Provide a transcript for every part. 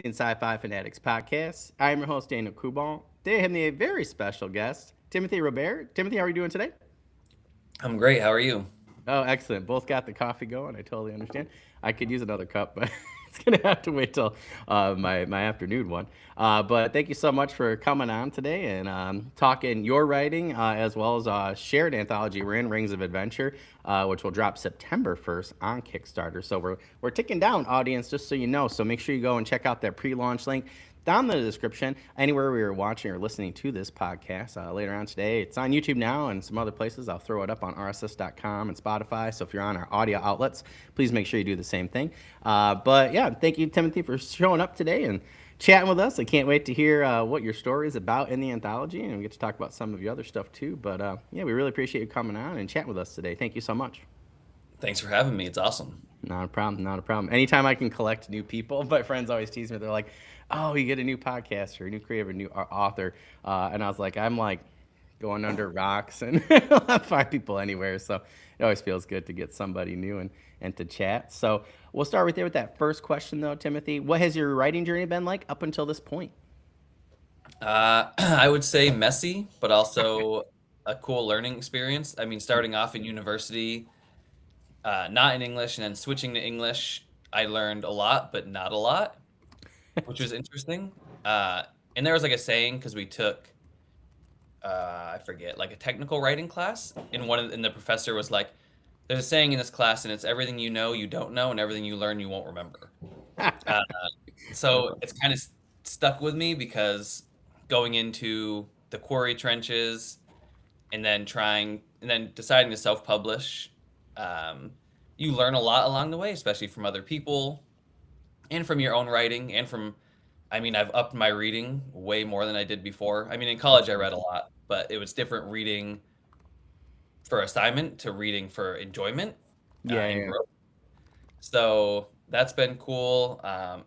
In Sci-Fi Fanatics podcast. I'm your host, Daniel Coolbaugh. Today I have a very special guest, Timothy Robare. Timothy, how are you doing today? I'm great. How are you? Oh, excellent. Both got the coffee going. I totally understand. I could use another cup, but it's going to have to wait till my afternoon one. But thank you so much for coming on today and talking your writing as well as shared anthology we're in, Rings of Adventure, which will drop September 1st on Kickstarter. So we're ticking down, audience, just so you know. So make sure you go and check out that pre-launch link down in the description, anywhere we are watching or listening to this podcast later on today. It's on YouTube now and some other places. I'll throw it up on rss.com and Spotify. So if you're on our audio outlets, please make sure you do the same thing. But yeah, thank you, Timothy, for showing up today and chatting with us. I can't wait to hear what your story is about in the anthology, and we get to talk about some of your other stuff too. But yeah, we really appreciate you coming on and chatting with us today. Thank you so much. Thanks for having me. It's awesome. Not a problem. Not a problem. Anytime I can collect new people, my friends always tease me. They're like, "Oh, you get a new podcaster, a new creator, a new author," and I was like, "I'm like going under rocks and I find people anywhere." So it always feels good to get somebody new and to chat. So we'll start right there with that first question, though, Timothy. What has your writing journey been like up until this point? I would say messy, but also a cool learning experience. I mean, starting off in university, not in English, and then switching to English, I learned a lot, but not a lot, which was interesting. And there was like a saying because we took, I forget, like a technical writing class, and the professor was like, "There's a saying in this class, and it's everything you know you don't know, and everything you learn you won't remember." Uh, so it's kind of stuck with me because going into the quarry trenches and then deciding to self-publish, um, you learn a lot along the way, especially from other people and from your own writing and from, I mean, I've upped my reading way more than I did before. I mean, in college I read a lot, but it was different reading for assignment to reading for enjoyment Yeah, and yeah, growth. So that's been cool.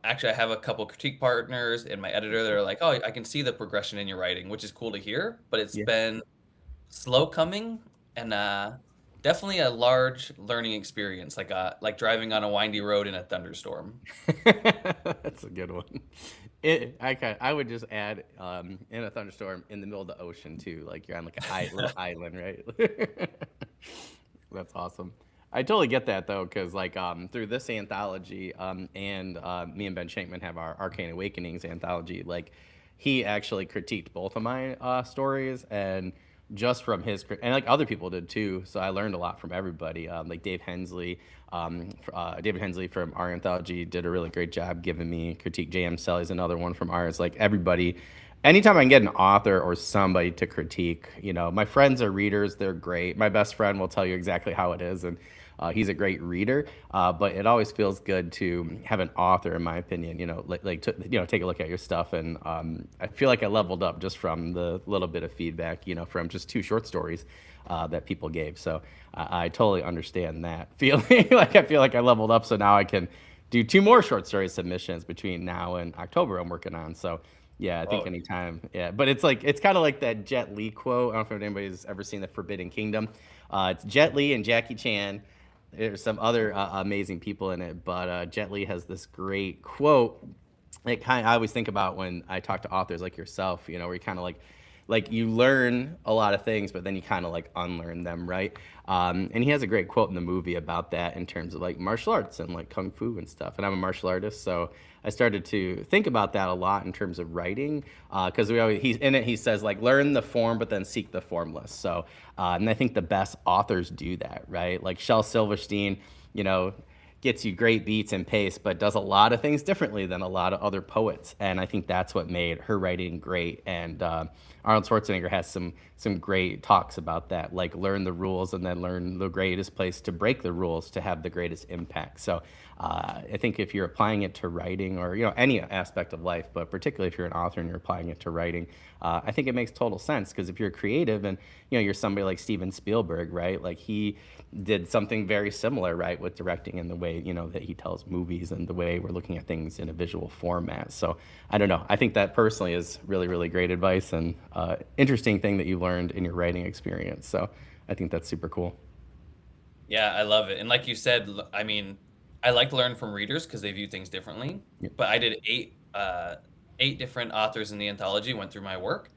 Actually, I have a couple critique partners and my editor that are like, "Oh, I can see the progression in your writing," which is cool to hear. But it's yeah. been slow coming and definitely a large learning experience, like driving on a windy road in a thunderstorm. That's a good one. I would just add in a thunderstorm in the middle of the ocean too, like you're on like a little island, right? That's awesome. I totally get that though, because like through this anthology and me and Ben Shankman have our Arcane Awakenings anthology. Like he actually critiqued both of my stories, and just from his and like other people did too. So I learned a lot from everybody. Like David Hensley from our anthology did a really great job giving me critique. J.M. Selly's another one from ours. Like everybody, anytime I can get an author or somebody to critique, my friends are readers. They're great. My best friend will tell you exactly how it is, and he's a great reader. But it always feels good to have an author, in my opinion. Take a look at your stuff, and I feel like I leveled up just from the little bit of feedback, from just two short stories that people gave. So I totally understand that feeling. Like I feel like I leveled up, so now I can do two more short story submissions between now and October. I'm working on so. Yeah, I think Oh, anytime. Yeah, but it's kind of like that Jet Li quote. I don't know if anybody's ever seen the Forbidden Kingdom. It's Jet Li and Jackie Chan. There's some other amazing people in it, but Jet Li has this great quote. I always think about when I talk to authors like yourself, where you kind of like you learn a lot of things, but then you kind of like unlearn them, right? And he has a great quote in the movie about that in terms of like martial arts and like kung fu and stuff. And I'm a martial artist, so I started to think about that a lot in terms of writing, because he's in it. He says like learn the form, but then seek the formless. So, and I think the best authors do that, right? Like Shel Silverstein, you know, gets you great beats and pace, but does a lot of things differently than a lot of other poets. And I think that's what made her writing great. And Arnold Schwarzenegger has some great talks about that, like learn the rules and then learn the greatest place to break the rules to have the greatest impact. So I think if you're applying it to writing or any aspect of life, but particularly if you're an author and you're applying it to writing, I think it makes total sense because if you're creative and you're somebody like Steven Spielberg, right? Like he did something very similar, right, with directing and the way that he tells movies and the way we're looking at things in a visual format. So I don't know. I think that personally is really really great advice and interesting thing that you learned in your writing experience. So I think that's super cool. yeah, I love it. And like you said, I mean, I like to learn from readers because they view things differently. Yeah. But I did eight. uh, 8 different authors in the anthology went through my work,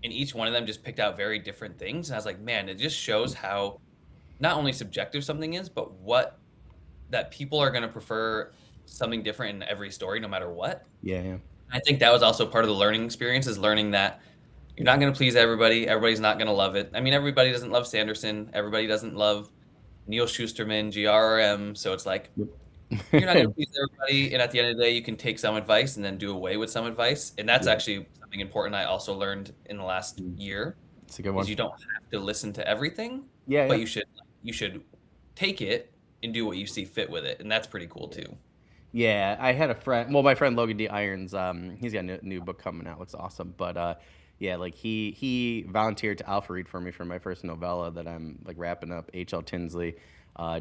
and each one of them just picked out very different things. And I was like, man, it just shows how not only subjective something is, but what that people are going to prefer something different in every story, no matter what. Yeah, yeah. I think that was also part of the learning experience is learning that you're not going to please everybody. Everybody's not going to love it. I mean, everybody doesn't love Sanderson. Everybody doesn't love Neil Schusterman, GRM. So it's like, you're not going to Yep. please everybody. And at the end of the day, you can take some advice and then do away with some advice. And that's Yeah. actually something important I also learned in the last Mm. year It's a good is one. you don't have to listen to everything, Yeah, but yeah. you should take it and do what you see fit with it. And that's pretty cool too. Yeah, I had a friend. Well, my friend Logan D. Irons. He's got a new book coming out. Looks awesome. But yeah, like he volunteered to alpha read for me for my first novella that I'm like wrapping up. H.L. Tinsley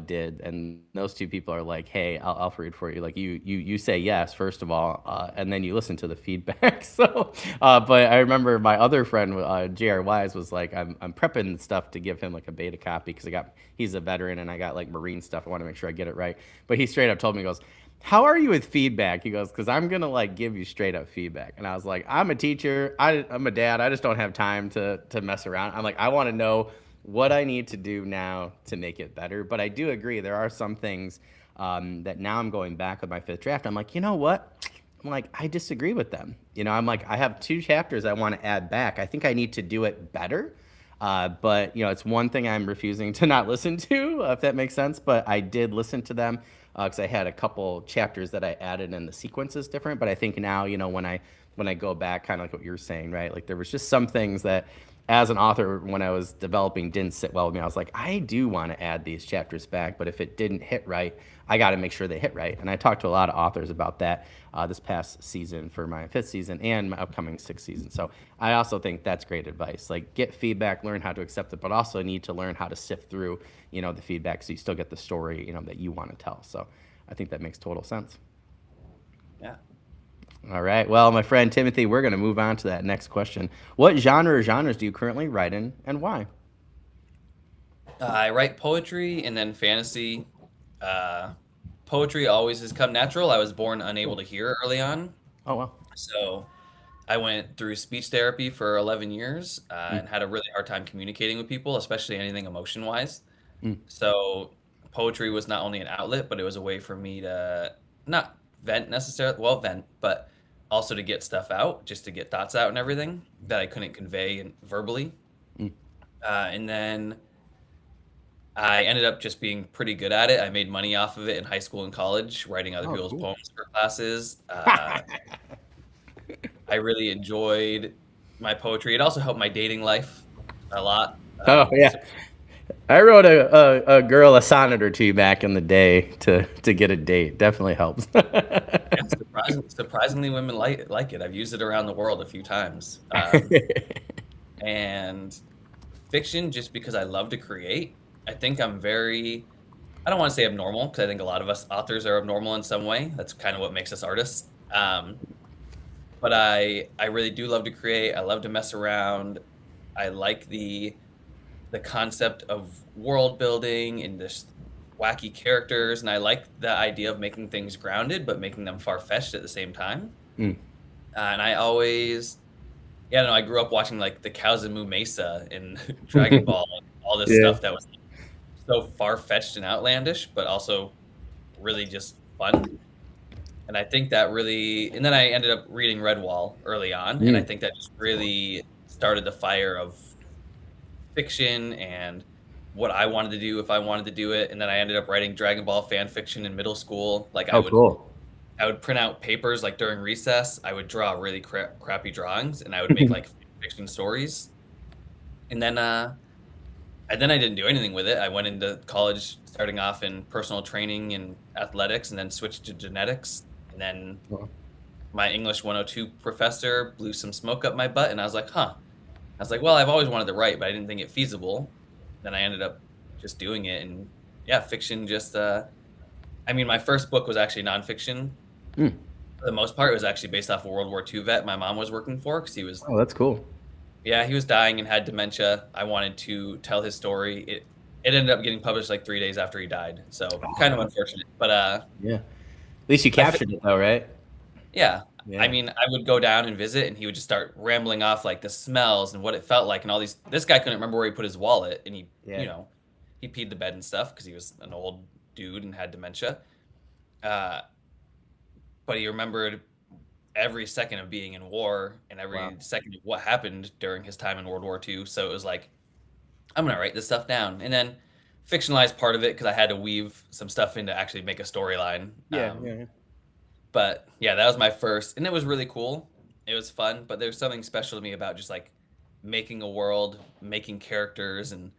did, and those two people are like, "Hey, I'll alpha read for you." Like you say yes first of all, and then you listen to the feedback. So, but I remember my other friend, J.R. Wise, was like, "I'm prepping stuff to give him like a beta copy because he's a veteran and I got like Marine stuff. I want to make sure I get it right." But he straight up told me, he goes, how are you with feedback? He goes, because I'm gonna like give you straight up feedback. And I was like, I'm a teacher. I'm a dad. I just don't have time to mess around. I'm like, I want to know what I need to do now to make it better. But I do agree there are some things that now I'm going back with my fifth draft. I'm like, you know what? I'm like, I disagree with them. I'm like, I have 2 chapters I want to add back. I think I need to do it better. But it's one thing I'm refusing to not listen to, if that makes sense. But I did listen to them because I had a couple chapters that I added, and the sequence is different. But I think now, when I go back, kind of like what you're saying, right? Like there was just some things that, as an author, when I was developing, didn't sit well with me. I was like, I do want to add these chapters back, but if it didn't hit right, I got to make sure they hit right. And I talked to a lot of authors about that this past season for my 5th season and my upcoming 6th season. So I also think that's great advice. Like get feedback, learn how to accept it, but also need to learn how to sift through, the feedback so you still get the story, that you want to tell. So I think that makes total sense. Yeah. All right. Well, my friend Timothy, we're going to move on to that next question. What genre or genres do you currently write in and why? I write poetry and then fantasy. Uh, Poetry always has come natural. I was born unable Cool. to hear early on. Oh, well. So I went through speech therapy for 11 years Mm, and had a really hard time communicating with people, especially anything emotion wise. mm, So poetry was not only an outlet, but it was a way for me to not vent necessarily, well, vent, but also to get stuff out, just to get thoughts out and everything that I couldn't convey verbally. mm. And then I ended up just being pretty good at it. I made money off of it in high school and college, writing other Oh, people's cool. poems for classes. I really enjoyed my poetry. It also helped my dating life a lot. Oh, yeah. I wrote a girl a sonnet or two back in the day to get a date. Definitely helps. Yeah, surprisingly, women like it. I've used it around the world a few times. And fiction, just because I love to create. I think I'm very, I don't want to say abnormal, because I think a lot of us authors are abnormal in some way. That's kind of what makes us artists. But I really do love to create. I love to mess around. I like the concept of world building and this wacky characters, and I like the idea of making things grounded but making them far-fetched at the same time. Mm. And I always, yeah, no, I grew up watching like the Kazumu Mesa and Dragon Ball, and all this Yeah. stuff that was so far-fetched and outlandish, but also really just fun. And I think that really, and then I ended up reading Redwall early on, and I Mm. think that just really started the fire of fiction and what I wanted to do if I wanted to do it. And then I ended up writing Dragon Ball fan fiction in middle school. Like Oh, cool. I would print out papers like during recess. I would draw really crappy drawings, and I would make like fiction stories. And then I didn't do anything with it. I went into college starting off in personal training and athletics, and then switched to genetics. And then Well, my English 102 professor blew some smoke up my butt, and I was like, huh. I was like, well, I've always wanted to write, but I didn't think it feasible. Then I ended up just doing it, and yeah, fiction just. I mean, my first book was actually nonfiction. mm. For the most part, it was actually based off a World War II vet my mom was working for, because Oh, that's cool. yeah, he was dying and had dementia. I wanted to tell his story. It ended up getting published like 3 days after he died, so kind of unfortunate. But Yeah. At least you I fi- captured it though, right? yeah, I Yeah. mean, I would go down and visit, and he would just start rambling off, like, the smells and what it felt like and all these this guy couldn't remember where he put his wallet, and Yeah. he peed the bed and stuff because he was an old dude and had dementia. Uh, but he remembered every second of being in war and Wow. every second of what happened during his time in World War II. So it was like, I'm gonna write this stuff down, and then fictionalize part of it because I had to weave some stuff in to actually make a storyline. Yeah. Yeah. But yeah, that was my first, and it was really cool. It was fun, but there's something special to me about just like making a world, making characters, and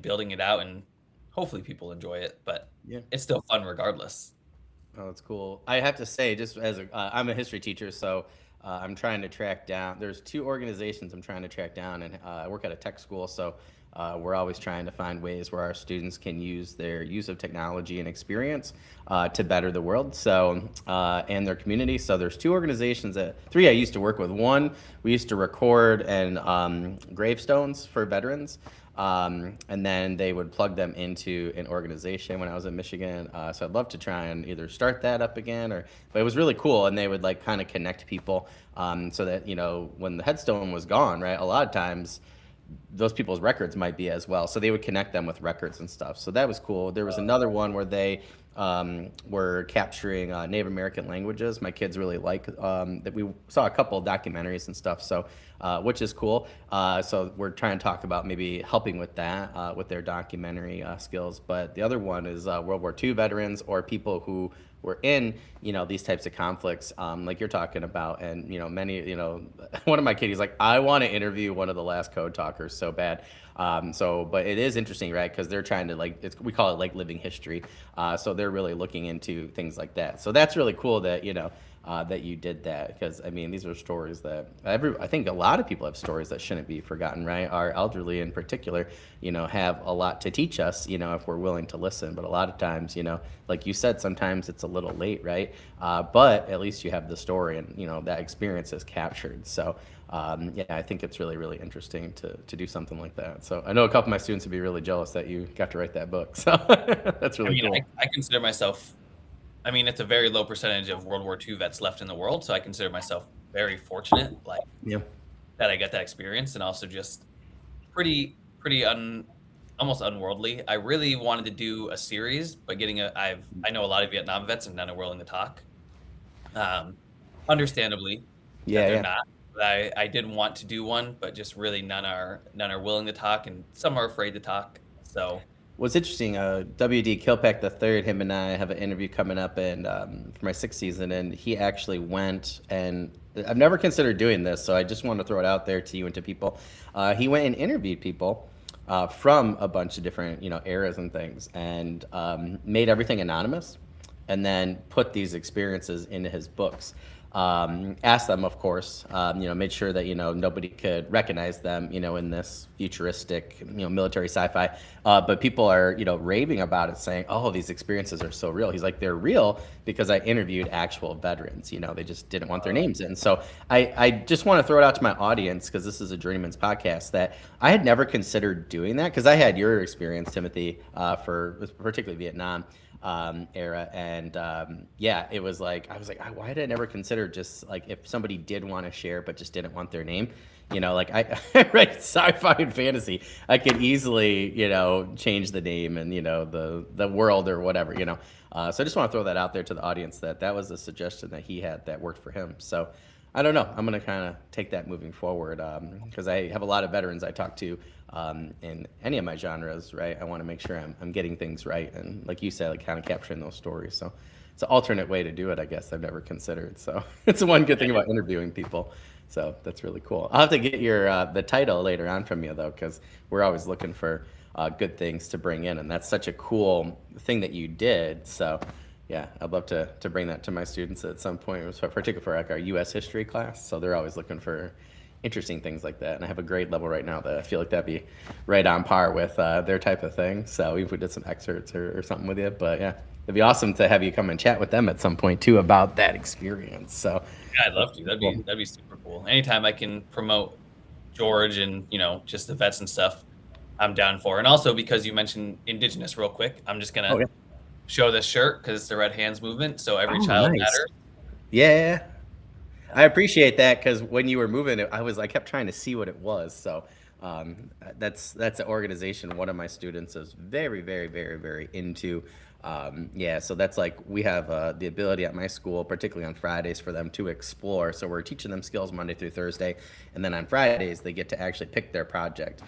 building it out, and hopefully people enjoy it. But Yeah. it's still fun regardless. Oh, that's cool. I have to say, just as I'm a history teacher, so I'm trying to track down. There's two organizations I'm trying to track down, and I work at a tech school, so we're always trying to find ways where our students can use their use of technology and experience to better the world. So and their community. So there's two organizations three I used to work with. One, we used to record and gravestones for veterans. And then they would plug them into an organization when I was in Michigan. So I'd love to try and either start that up again but it was really cool. And they would like kind of connect people so that, when the headstone was gone, right, a lot of times those people's records might be as well. So they would connect them with records and stuff. So that was cool. There was another one where they were capturing Native American languages. My kids really like that. We saw a couple of documentaries and stuff, so which is cool. So we're trying to talk about maybe helping with that with their documentary skills. But the other one is World War II veterans or people who were in these types of conflicts like you're talking about. And many one of my kids, he's like, I want to interview one of the last code talkers so bad. But it is interesting, right? Because they're trying to we call it like living history. So they're really looking into things like that. So that's really cool that that you did that, because I mean these are stories that I think a lot of people have stories that shouldn't be forgotten, right? Our elderly in particular, have a lot to teach us, if we're willing to listen. But a lot of times, like you said, sometimes it's a little late, right? But at least you have the story, and that experience is captured. So yeah, I think it's really, really interesting to do something like that. So I know a couple of my students would be really jealous that you got to write that book. So that's I really mean, cool. I consider myself. I mean, it's a very low percentage of World War II vets left in the world, so I consider myself very fortunate, like Yeah. that I get that experience, and also just pretty almost unworldly. I really wanted to do a series, but I know a lot of Vietnam vets and none are willing to talk. Um, understandably that Yeah. they're Yeah. not. But I did want to do one, but just really none are willing to talk, and some are afraid to talk. So What's interesting, WD Kilpack the third, him and I have an interview coming up, and for my sixth season, and he actually went, and I've never considered doing this, so I just want to throw it out there to you and to people. He went and interviewed people from a bunch of different eras and things, and made everything anonymous, and then put these experiences into his books. Asked them, of course, made sure that nobody could recognize them, in this futuristic, military sci-fi. But people are, raving about it, saying, "Oh, these experiences are so real." He's like, "They're real because I interviewed actual veterans. They just didn't want their names in." So I just want to throw it out to my audience, because this is a Journeyman's podcast, that I had never considered doing that, because I had your experience, Timothy, for particularly Vietnam era. And yeah, it was like, I was like, why did I never consider just like if somebody did want to share but just didn't want their name, like I write sci-fi and fantasy, I could easily change the name and the world or whatever. So I just want to throw that out there to the audience, that was a suggestion that he had that worked for him. So I don't know. I'm going to kind of take that moving forward, because I have a lot of veterans I talk to in any of my genres, right? I want to make sure I'm getting things right. And like you said, like kind of capturing those stories. So it's an alternate way to do it, I guess, I've never considered. So it's the one good thing about interviewing people. So that's really cool. I'll have to get the title later on from you, though, because we're always looking for good things to bring in. And that's such a cool thing that you did. So yeah, I'd love to bring that to my students at some point, particularly for like our U.S. history class. So they're always looking for interesting things like that. And I have a grade level right now that I feel like that'd be right on par with their type of thing. So even if we did some excerpts or something with you, but yeah, it'd be awesome to have you come and chat with them at some point too about that experience. So yeah, I'd love to. That'd be super cool. Anytime I can promote George and just the vets and stuff, I'm down for. And also because you mentioned Indigenous real quick, I'm just oh gonna yeah, show this shirt because it's the Red Hands movement. So every oh child nice, matters. yeah. I appreciate that because when you were moving it, I kept trying to see what it was. So that's an organization one of my students is very, very, very, very into. Yeah, so that's like we have the ability at my school, particularly on Fridays, for them to explore. So we're teaching them skills Monday through Thursday, and then on Fridays they get to actually pick their project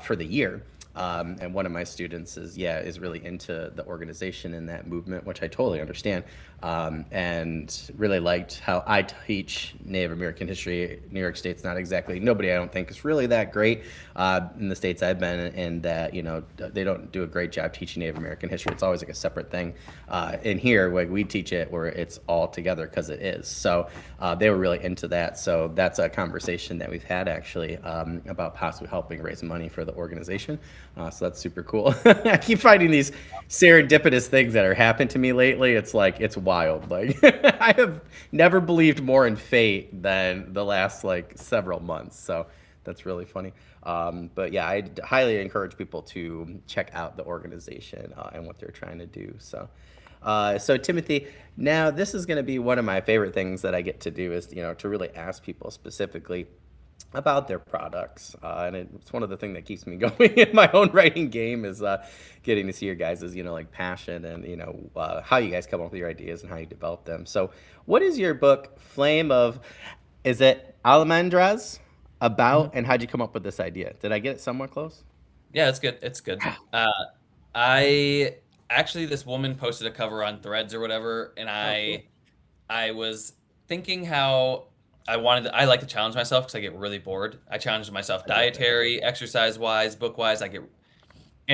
for the year. And one of my students is really into the organization and that movement, which I totally understand, and really liked how I teach Native American history. New York State's not exactly nobody I don't think is really that great in the states I've been in, and that they don't do a great job teaching Native American history. It's always like a separate thing. In here, like we teach it where it's all together because it is. So they were really into that. So that's a conversation that we've had actually about possibly helping raise money for the organization. So that's super cool. I keep finding these serendipitous things that are happening to me lately. It's like it's wild. Like I have never believed more in fate than the last like several months. So that's really funny. But yeah, I highly encourage people to check out the organization and what they're trying to do. So Timothy, now this is going to be one of my favorite things that I get to do is to really ask people specifically about their products, and it's one of the things that keeps me going in my own writing game is getting to see your guys' like passion and how you guys come up with your ideas and how you develop them. So, what is your book Flame of? Is it Almendras Mhm. about, and how'd you come up with this idea? Did I get it somewhat close? Yeah, it's good. It's good. I actually this woman posted a cover on Threads or whatever, and Oh, cool. I was thinking how I like to challenge myself because I get really bored. I challenged myself I get that. dietary, exercise wise, book wise. And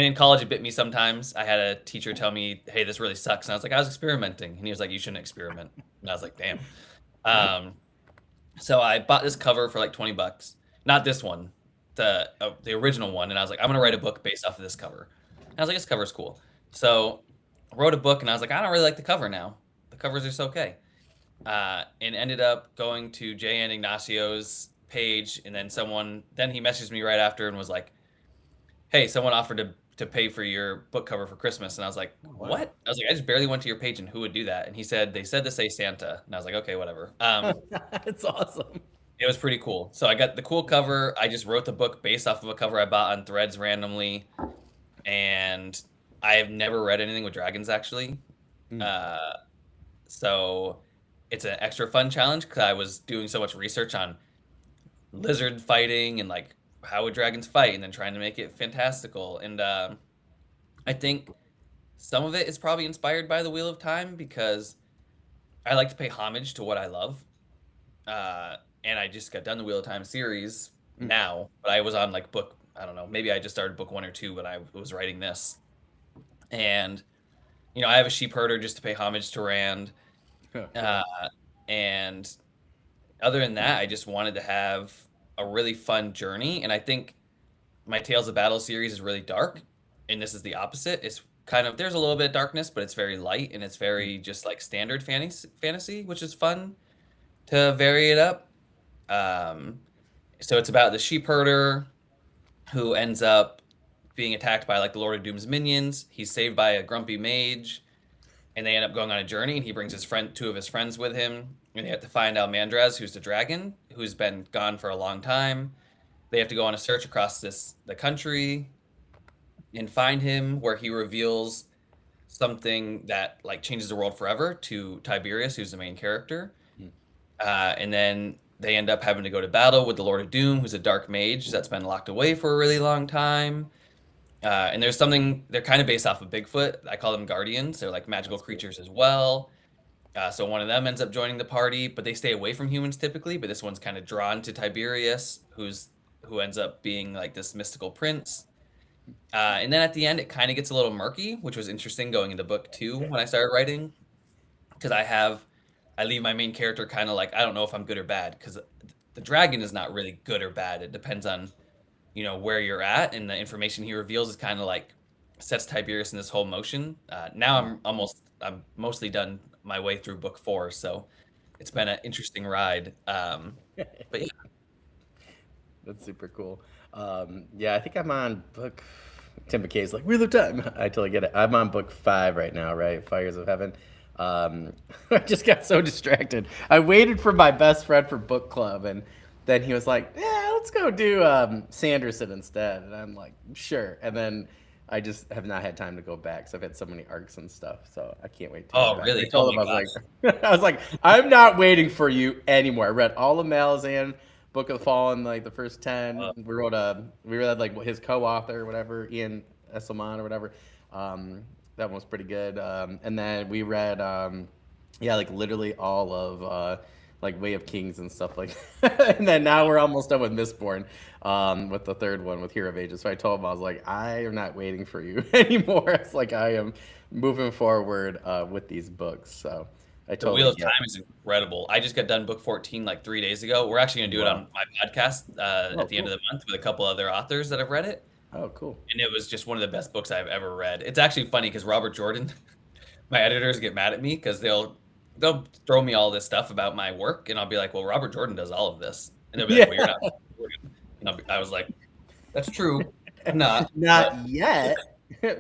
in college it bit me sometimes. I had a teacher tell me, "Hey, this really sucks," and I was like, "I was experimenting," and he was like, "You shouldn't experiment," and I was like, "Damn." Um, so I bought this cover for like 20 bucks. Not this one, the original one, and I was like, "I'm gonna write a book based off of this cover." And I was like, "This cover's cool." So I wrote a book, and I was like, "I don't really like the cover now. The covers are so okay." And ended up going to Jay and Ignacio's page, and then he messaged me right after and was like, "Hey, someone offered to pay for your book cover for Christmas," and I was like, Oh, wow. "What?" I was like, "I just barely went to your page, and who would do that?" And he said they said to say Santa, and I was like, "Okay, whatever." It's awesome. It was pretty cool. So I got the cool cover. I just wrote the book based off of a cover I bought on Threads randomly, and I have never read anything with dragons actually. Mm. Uh, so it's an extra fun challenge because I was doing so much research on lizard fighting and like how would dragons fight, and then trying to make it fantastical. And I think some of it is probably inspired by the Wheel of Time because I like to pay homage to what I love. And I just got done the Wheel of Time series Mm. now, but I was on like book, I don't know, maybe I just started book one or two when I was writing this. And, I have a sheep herder just to pay homage to Rand. Oh, cool. Uh, and other than that, I just wanted to have a really fun journey. And I think my Tales of Battle series is really dark, and this is the opposite. It's kind of there's a little bit of darkness, but it's very light and it's very just like standard fantasy, which is fun to vary it up. Um, so it's about the sheep herder who ends up being attacked by like the Lord of Doom's minions. He's saved by a grumpy mage, and they end up going on a journey. And he brings two of his friends with him, and they have to find Almandraz, who's the dragon, who's been gone for a long time. They have to go on a search across the country and find him, where he reveals something that like changes the world forever to Tiberius, who's the main character. Mm. And then they end up having to go to battle with the Lord of Doom, who's a dark mage that's been locked away for a really long time. And there's something they're kind of based off of Bigfoot. I call them guardians. They're like magical That's cool. creatures as well. So one of them ends up joining the party, but they stay away from humans typically. But this one's kind of drawn to Tiberius, who ends up being like this mystical prince. And then at the end, it kind of gets a little murky, which was interesting going into book two when I started writing, because I leave my main character kind of like I don't know if I'm good or bad because the dragon is not really good or bad. It depends on where you're at, and the information he reveals is kind of like sets Tiberius in this whole motion. Now Mm. I'm mostly done my way through book four, so it's been an interesting ride. But yeah, That's super cool. Yeah, I think I'm on book. Tim McKay's like Wheel of Time. I totally get it. I'm on book 5 right now, right? Fires of Heaven. I just got so distracted. I waited for my best friend for book club, and then he was like, "Yeah, let's go do Sanderson instead." And I'm like, "Sure." And then I just have not had time to go back, so I've had so many arcs and stuff. So I can't wait to go Oh, back. I really? Oh told my him I was gosh. like, I was like, I'm not waiting for you anymore. I read all of Malazan, Book of the Fallen, like the first 10. Uh, We read like his co-author or whatever, Ian Esselman or whatever. That one was pretty good. And then we read, yeah, like literally all of like Way of Kings and stuff like that. And then now we're almost done with Mistborn, with the third one with Hero of Ages. So I told him, I was like, I am not waiting for you anymore. It's like I am moving forward with these books. So I The Wheel totally of get. Time is incredible. I just got done book 14 like 3 days ago. We're actually going to do it Wow. on my podcast Oh, at the end of cool. the month with a couple other authors that have read it. Oh, cool. And it was just one of the best books I've ever read. It's actually funny because Robert Jordan, my editors get mad at me because they'll throw me all this stuff about my work, and I'll be like, "Well, Robert Jordan does all of this," and they'll be like, "Well, you're Yeah. not Robert Jordan." And I was like, "That's true, I'm not." But Not yet.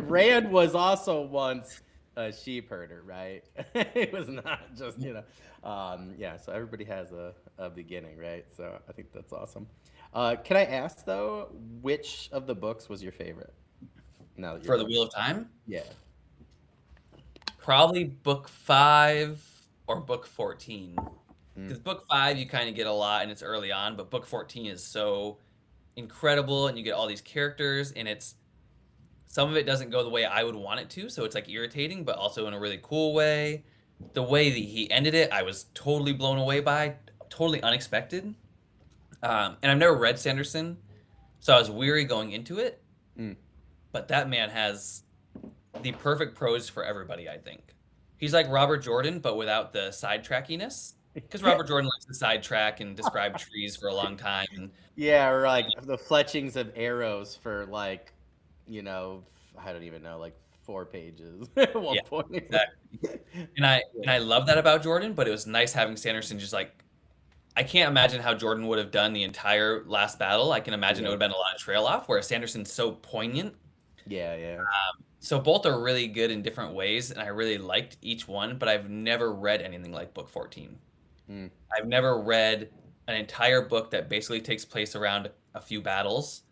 Rand was also once a sheep herder, right? It was not just, yeah, so everybody has a beginning, right? So I think that's awesome. Can I ask, though, which of the books was your favorite now that you're for the done? Wheel of Time, Yeah. probably book 5 or book 14. Mm. Because book 5 you kind of get a lot and it's early on, but book 14 is so incredible and you get all these characters and it's some of it doesn't go the way I would want it to, so it's like irritating, but also in a really cool way. The way that he ended it, I was totally blown away by, totally unexpected. And I've never read Sanderson, so I was weary going into it. Mm. But that man has the perfect prose for everybody, I think. He's like Robert Jordan, but without the sidetrackiness. Because Robert Jordan likes to sidetrack and describe trees for a long time. And Yeah, or like the fletchings of arrows for like, you know, I don't even know, like 4 pages at one yeah, point. exactly. And I love that about Jordan, but it was nice having Sanderson just like I can't imagine how Jordan would have done the entire last battle. I can imagine it Yeah, would have been a lot of trail off, whereas Sanderson's so poignant. yeah, yeah. So both are really good in different ways, and I really liked each one, but I've never read anything like Book 14. Mm. I've never read an entire book that basically takes place around a few battles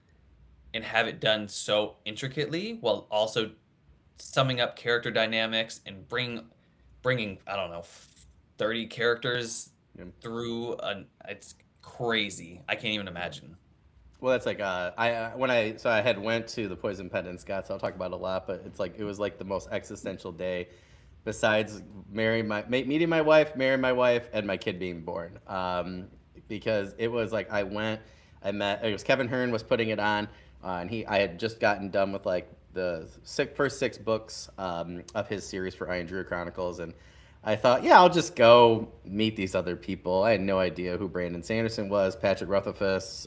and have it done so intricately while also summing up character dynamics and bringing I don't know 30 characters Yeah. through an it's crazy. I can't even imagine. Well, that's like I when I so I had went to the Poison Pen in Scott, so I'll talk about it a lot. But it's like it was like the most existential day, besides meeting my wife, marrying my wife, and my kid being born. Because it was like I met it was Kevin Hearn was putting it on, and I had just gotten done with like the first 6 books of his series for Iron Druid Chronicles, and I thought, yeah, I'll just go meet these other people. I had no idea who Brandon Sanderson was. Patrick Rothfuss,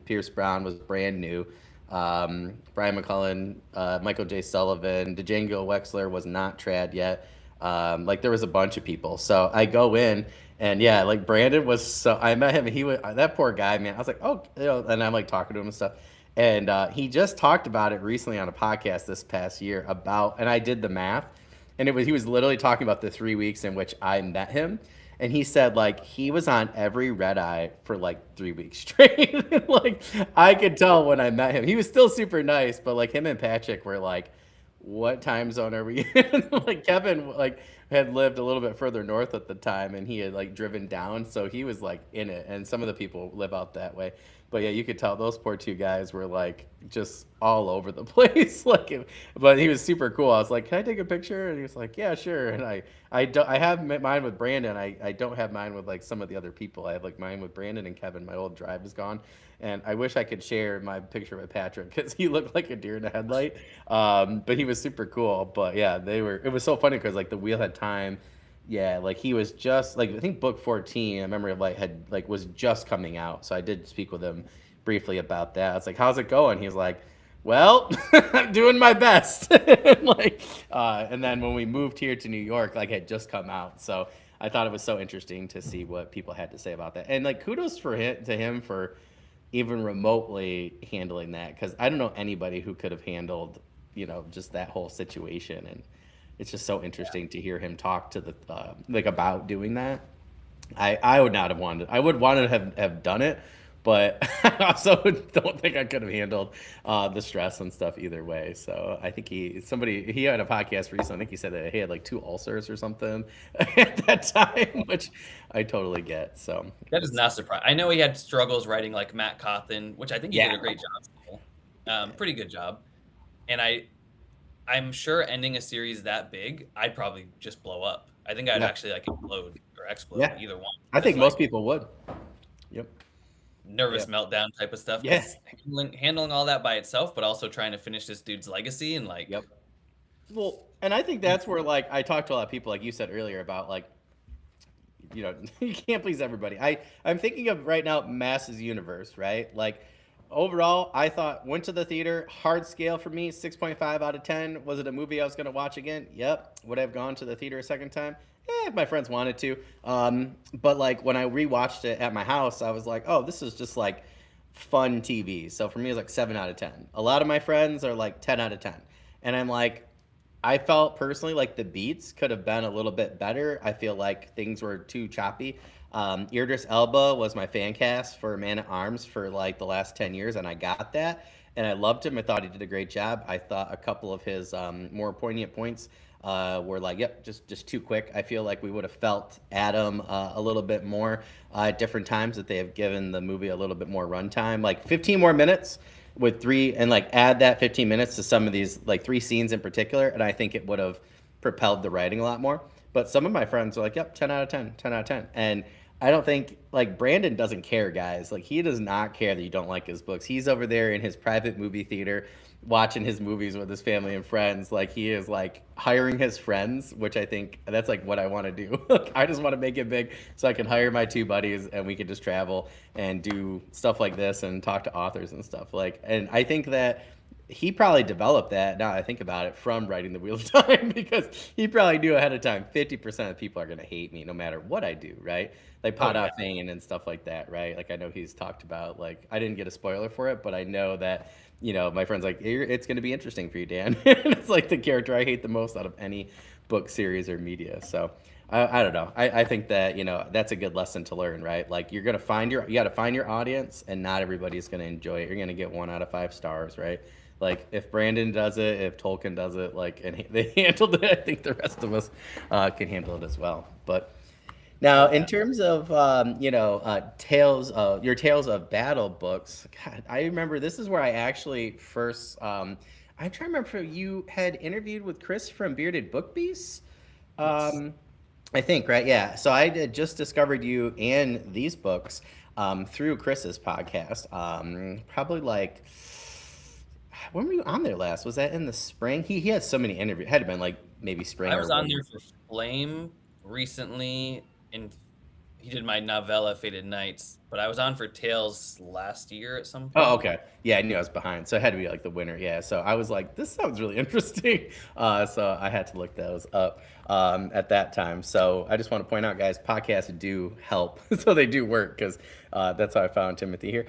Pierce Brown was brand new. Brian McCullen, Michael J. Sullivan, Django Wexler was not trad yet. Like there was a bunch of people. So I go in, and yeah, like Brandon was so. I met him. He was that poor guy, man. I was like, oh, and I'm like talking to him and stuff. And he just talked about it recently on a podcast this past year about, and I did the math, and he was literally talking about the 3 weeks in which I met him, and he said like he was on every red eye for like 3 weeks straight. Like I could tell when I met him, he was still super nice, but like him and Patrick were like, "What time zone are we in?" Like Kevin like had lived a little bit further north at the time, and he had like driven down, so he was like in it. And some of the people live out that way. But yeah, you could tell those poor 2 guys were like just all over the place. Like, but he was super cool. I was like, "Can I take a picture?" And he was like, "Yeah, sure." And I have mine with Brandon. I don't have mine with like some of the other people. I have like mine with Brandon and Kevin. My old drive is gone, and I wish I could share my picture with Patrick because he looked like a deer in a headlight. But he was super cool. But yeah, they were. It was so funny because like the wheel had time. Yeah, like he was just like I think book 14, A Memory of Light had like was just coming out. So I did speak with him briefly about that. I was like, "How's it going?" He was like, "Well, I'm doing my best." Like, and then when we moved here to New York, like had just come out. So I thought it was so interesting to see what people had to say about that. And like kudos for him for even remotely handling that because I don't know anybody who could have handled just that whole situation. And it's just so interesting to hear him talk to the like about doing that. I would not have wanted. I would want to have done it, but I also don't think I could have handled the stress and stuff either way. So I think he had a podcast recently. I think he said that he had like two ulcers or something at that time, which I totally get. So That is it's not surprising. I know he had struggles writing like Matt Cawthon, which I think he did yeah, a great job still. yeah, Pretty good job. And I'm sure ending a series that big, I'd probably just blow up. I think I'd yeah, actually like implode or explode, yeah. either one. I think Just most like people would. Yep. nervous Yeah. meltdown type of stuff. Yeah. Because handling all that by itself, but also trying to finish this dude's legacy and like, Yep. Well, and I think that's where like I talked to a lot of people, like you said earlier, about like you can't please everybody. I'm thinking of right now Masses Universe, right? Like overall, I thought went to the theater, hard scale for me, 6.5 out of 10. Was it a movie I was going to watch again? Yep. Would I have gone to the theater a second time? If my friends wanted to. But like when I rewatched it at my house, I was like, oh, this is just like fun TV. So for me, it's like 7 out of 10. A lot of my friends are like 10 out of 10. And I'm like, I felt personally like the beats could have been a little bit better. I feel like things were too choppy. Idris Elba was my fan cast for Man at Arms for like the last 10 years, and I got that. And I loved him. I thought he did a great job. I thought a couple of his more poignant points were like, yep, just too quick. I feel like we would have felt Adam a little bit more at different times that they have given the movie a little bit more runtime. Like 15 more minutes with three and like add that 15 minutes to some of these like three scenes in particular, and I think it would have propelled the writing a lot more. But some of my friends are like, yep, 10 out of 10, 10 out of 10. And I don't think like Brandon doesn't care, guys. Like he does not care that you don't like his books. He's over there in his private movie theater watching his movies with his family and friends. Like he is like hiring his friends, which I think that's like what I want to do. I just want to make it big so I can hire my two buddies and we can just travel and do stuff like this and talk to authors and stuff. Like, and I think that he probably developed that, now I think about it, from writing the Wheel of Time because he probably knew ahead of time 50% of people are going to hate me no matter what I do, right? Like oh Pod yeah, Out Fane and stuff like that, right? Like I know he's talked about, like, I didn't get a spoiler for it, but I know that, my friend's like, it's going to be interesting for you, Dan. It's like the character I hate the most out of any book series or media. So I don't know. I think that, that's a good lesson to learn, right? Like you got to find your audience, and not everybody's going to enjoy it. You're going to get 1 out of 5 stars, right? Like if Brandon does it, if Tolkien does it, like and they handled it, I think the rest of us can handle it as well. But now, oh in yeah. terms of your tales of battle books, God, I remember this is where I actually first. I'm trying to remember if you had interviewed with Chris from Bearded Book Beasts. Yes. Um, I think, right? Yeah. So I did just discovered you and these books through Chris's podcast. Probably like, when were you on there last? Was that in the spring? He had so many interviews. It had to been like maybe spring I or was on winter. there for Flame recently, and he did my novella Faded Nights, but I was on for Tales last year at some Oh, point. okay. Yeah, I knew I was behind, so it had to be like the winter. Yeah, so I was like, this sounds really interesting. So I had to look those up at that time. So I just want to point out, guys, podcasts do help, so they do work because that's how I found Timothy here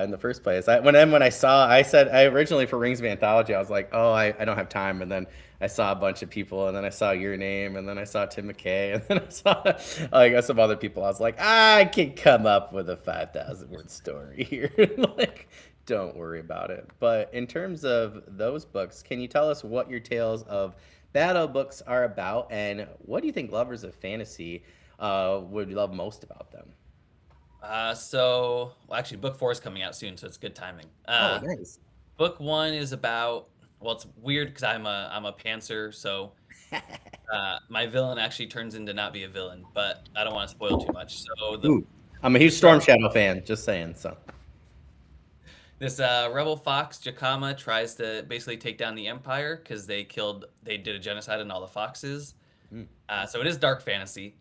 in the first place. When I said I originally for Rings of Anthology, I was like, oh, I don't have time, and then I saw a bunch of people, and then I saw your name, and then I saw Tim McKay, and then I saw like some other people. I was like, I can come up with a 5,000 word story here. Like, don't worry about it. But in terms of those books, can you tell us what your tales of battle books are about, and what do you think lovers of fantasy would love most about them? Well, actually, book 4 is coming out soon, so it's good timing. Oh, nice. Book 1 is about, well, it's weird because I'm a pantser, so my villain actually turns into not be a villain, but I don't want to spoil too much. So the Ooh, I'm a huge Storm Shadow fan. Just saying. So. this rebel fox Jacama tries to basically take down the Empire because they did a genocide on all the foxes. Mm. So it is dark fantasy,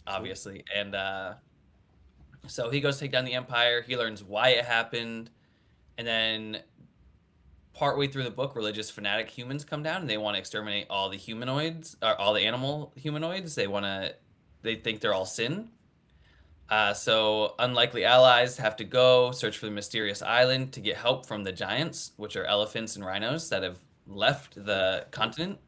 obviously, and so he goes to take down the Empire. He learns why it happened, and then partway through the book, religious fanatic humans come down and they want to exterminate all the humanoids or all the animal humanoids. They think they're all sin. So unlikely allies have to go search for the mysterious island to get help from the giants, which are elephants and rhinos that have left the continent.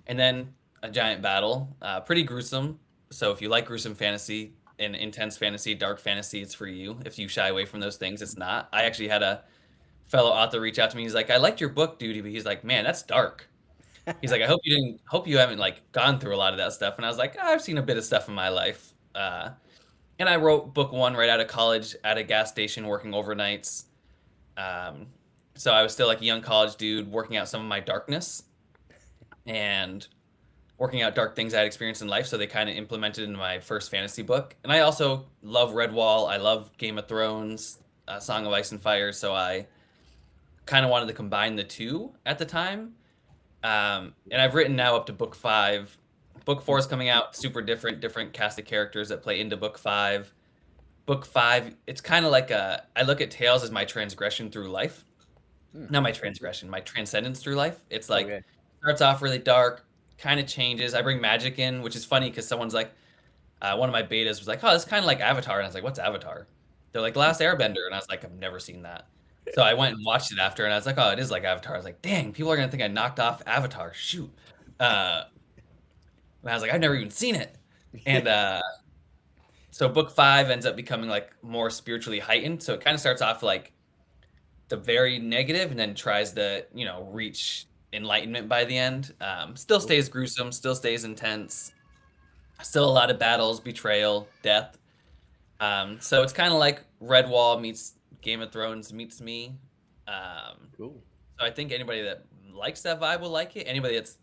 and then a giant battle, pretty gruesome. So if you like gruesome fantasy and intense fantasy, dark fantasy, it's for you. If you shy away from those things, it's not. I actually had a fellow author reach out to me. He's like, "I liked your book, dude," but he's like, "Man, that's dark." He's like, hope you haven't like gone through a lot of that stuff." And I was like, "I've seen a bit of stuff in my life." And I wrote book one right out of college at a gas station working overnights. Um, so I was still like a young college dude working out some of my darkness and working out dark things I had experienced in life. So they kind of implemented into my first fantasy book. And I also love Redwall. I love Game of Thrones, Song of Ice and Fire. So I kind of wanted to combine the two at the time. And I've written now up to book five. Book four is coming out, super different cast of characters that play into book five. Book five, it's kind of like I look at Tales as my transgression through life. Hmm. Not my transgression, my transcendence through life. It's like, Okay. starts off really dark, kind of changes. I bring magic in, which is funny because someone's like, one of my betas was like, "Oh, it's kind of like Avatar." And I was like, "What's Avatar?" They're like, "Last Airbender." And I was like, "I've never seen that." So I went and watched it after, and I was like, "Oh, it is like Avatar." I was like, "Dang, people are gonna think I knocked off Avatar. Shoot." Uh, and I was like, "I've never even seen it." And so book five ends up becoming like more spiritually heightened. So it kind of starts off like the very negative, and then tries to reach enlightenment by the end. Still Cool. stays gruesome, still stays intense, still a lot of battles, betrayal, death. So it's kind of like Redwall meets Game of Thrones meets me. Um, Cool. so I think anybody that likes that vibe will like it. Anybody that's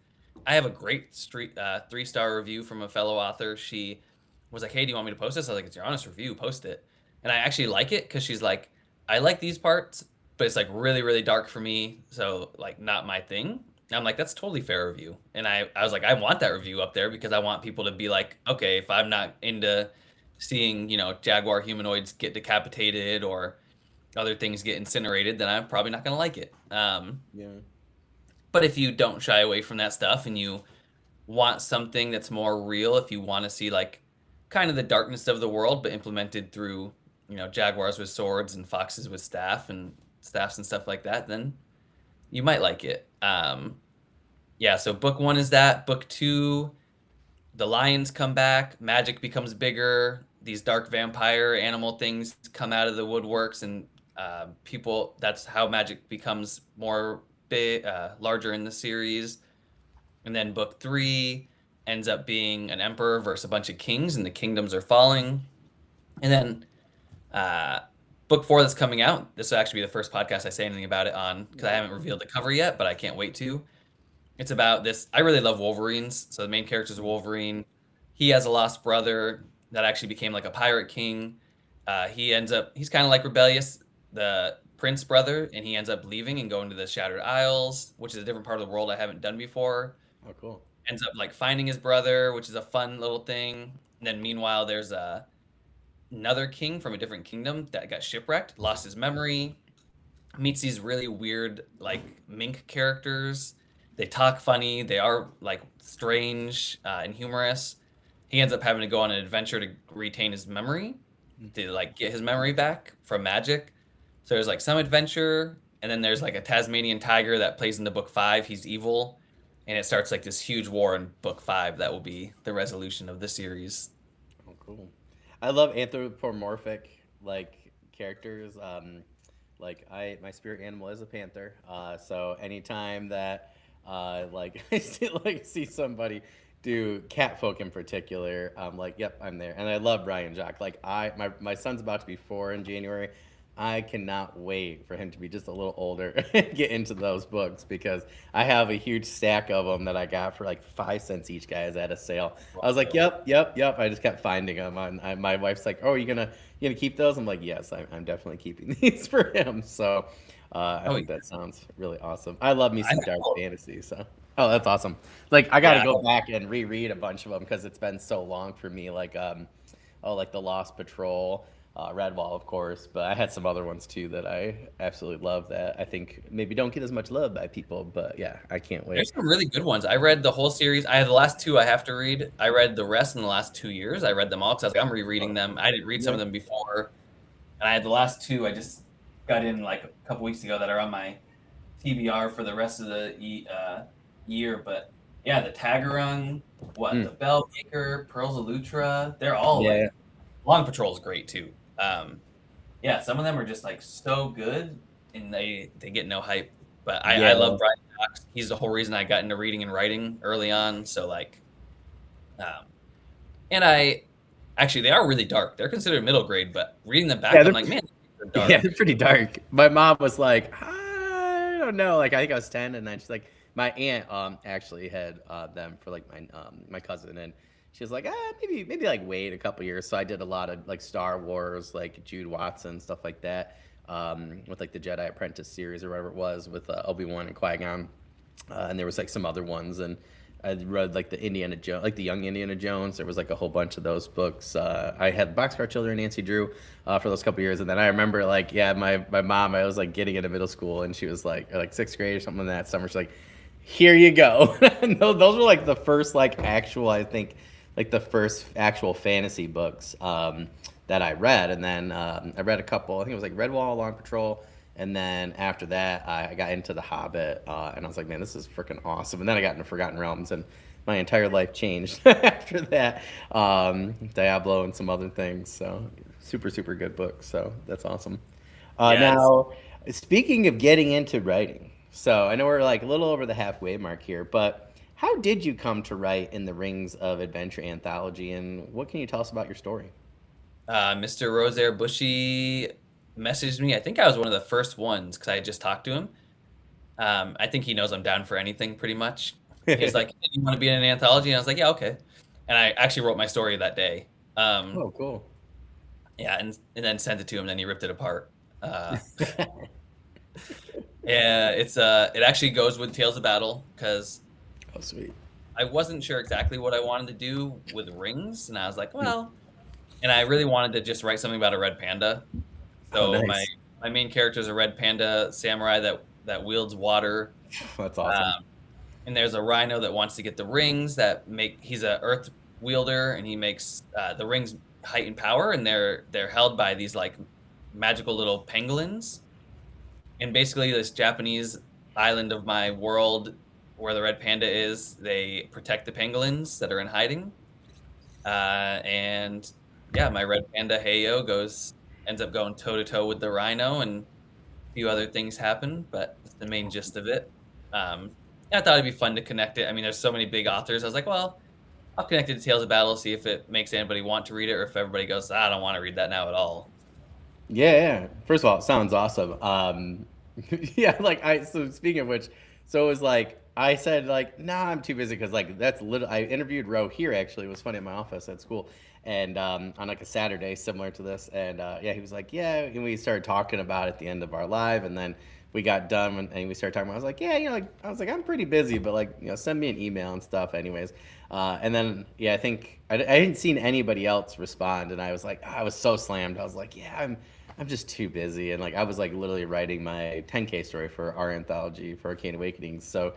I have a great 3-star review from a fellow author. She was like, "Hey, do you want me to post this?" I was like, "It's your honest review. Post it." And I actually like it because she's like, "I like these parts, but it's like really, really dark for me. So like not my thing." And I'm like, "That's totally fair review." And I was like, "I want that review up there because I want people to be like, okay, if I'm not into seeing, jaguar humanoids get decapitated or other things get incinerated, then I'm probably not going to like it." Yeah. But if you don't shy away from that stuff and you want something that's more real, if you want to see like kind of the darkness of the world, but implemented through, jaguars with swords and foxes with staffs and stuff like that, then you might like it. Yeah, so book one is that. Book two, the lions come back, magic becomes bigger, these dark vampire animal things come out of the woodworks, and people, that's how magic becomes more big, larger in the series. And then book three ends up being an emperor versus a bunch of kings, and the kingdoms are falling. And then uh, book four that's coming out, this will actually be the first podcast I say anything about it on, because I haven't revealed the cover yet, but I can't wait to. It's about this. I really love Wolverines. So the main character is Wolverine. He has a lost brother that actually became like a pirate king. He's kind of like rebellious, the prince brother, and he ends up leaving and going to the Shattered Isles, which is a different part of the world I haven't done before. Oh, cool. Ends up like finding his brother, which is a fun little thing. And then meanwhile, there's another king from a different kingdom that got shipwrecked, lost his memory, meets these really weird like mink characters. They talk funny. They are like strange and humorous. He ends up having to go on an adventure to retain his memory, to like get his memory back from magic. So there's like some adventure, and then there's like a Tasmanian tiger that plays into book five. He's evil, and it starts like this huge war in book five that will be the resolution of the series. Oh, cool. I love anthropomorphic like characters. Like my spirit animal is a panther. So anytime that like I see somebody do catfolk in particular, I'm like, yep, I'm there. And I love Brian Jock. Like my son's about to be 4 in January. I cannot wait for him to be just a little older and get into those books because I have a huge stack of them that I got for like 5 cents each, guys, at a sale. I was like, yep, yep, yep. I just kept finding them. My wife's like, oh, you gonna keep those? I'm like, yes, I'm definitely keeping these for him. So I Oh, think that sounds really awesome. I love me I some dark know. fantasy. So oh, that's awesome. Like I got to Yeah. go back and reread a bunch of them because it's been so long for me. Like like the Lost Patrol. Redwall, of course, but I had some other ones too that I absolutely love that I think maybe don't get as much love by people, but yeah, I can't wait. There's some really good ones. I read the whole series. I have the last two I have to read. I read the rest in the last 2 years. I read them all because I was like, I'm rereading them. I didn't read some Yeah. of them before, and I had the last two. I just got in like a couple weeks ago that are on my TBR for the rest of the year. But Yeah, the Tagarung, what, Mm, the Bellmaker, Pearls of Lutra, they're all yeah, like Long Patrol's great too. Yeah, some of them are just like so good and they get no hype. But I love yeah. Brian Cox. He's the whole reason I got into reading and writing early on. So like um and I actually they are really dark. They're considered middle grade, but reading them back, Yeah, I'm they're like, man, they're yeah, dark. they're pretty dark. My mom was like, I don't know. Like I think I was 10, and then she's like, my aunt actually had them for like my cousin, and she was like, maybe like wait a couple years. So I did a lot of like Star Wars, like Jude Watson stuff like that, with like the Jedi Apprentice series or whatever it was with Obi-Wan and Qui-Gon, and there was like some other ones, and I read like the Indiana Jones, like the Young Indiana Jones. There was like a whole bunch of those books. I had Boxcar Children, Nancy Drew, for those couple years, and then I remember like yeah, my mom. I was like getting into middle school, and she was like sixth grade or something that summer. She's like, "Here you go." No, those were like the first like actual, I think, like the first actual fantasy books that I read, and then I read a couple. I think it was like Redwall, Long Patrol. And then after that, I got into The Hobbit, and I was like, man, this is freaking awesome. And then I got into Forgotten Realms, and my entire life changed after that. Diablo and some other things. So super, super good book. So that's awesome. Yeah, it's Now, speaking of getting into writing, so I know we're like a little over the halfway mark here, but how did you come to write in the Rings of Adventure anthology, and what can you tell us about your story? Mr. Rosaire Bushy messaged me. I think I was one of the first ones because I had just talked to him. I think he knows I'm down for anything pretty much. He's like, "Hey, you want to be in an anthology?" And I was like, "Yeah, okay." And I actually wrote my story that day. Oh, cool. Yeah, and then sent it to him. And then he ripped it apart. Yeah, it actually goes with Tales of Battle because Oh, sweet. I wasn't sure exactly what I wanted to do with rings, and I was like, well, and I really wanted to just write something about a red panda. Oh, So nice. my main character is a red panda samurai that wields water. That's awesome. Um, and there's a rhino that wants to get the rings that make he's a earth wielder and he makes the rings heighten power and they're held by these like magical little pangolins. And basically this Japanese island of my world where the red panda is, they protect the pangolins that are in hiding. And yeah, my red panda Heyo ends up going toe to toe with the rhino, and a few other things happen, but that's the main gist of it. Um, I thought it'd be fun to connect it. I mean, there's so many big authors. I was like, well, I'll connect it to Tales of Battle, see if it makes anybody want to read it, or if everybody goes, I don't want to read that now at all. Yeah, yeah. First of all, it sounds awesome. Yeah, like so speaking of which, so it was like I said like, nah, I'm too busy because like that's little. I interviewed Ro here actually. It was funny at my office at school, and on like a Saturday similar to this, and yeah, he was like, yeah, and we started talking about it at the end of our live, and then we got done and we started talking about. I was like, yeah, like I was like, I'm pretty busy, but like send me an email and stuff, anyways. And then yeah, I think I hadn't seen anybody else respond, and I was like, I was so slammed. I was like, yeah, I'm just too busy, and like I was like literally writing my 10K story for our anthology for Arcane Awakenings. So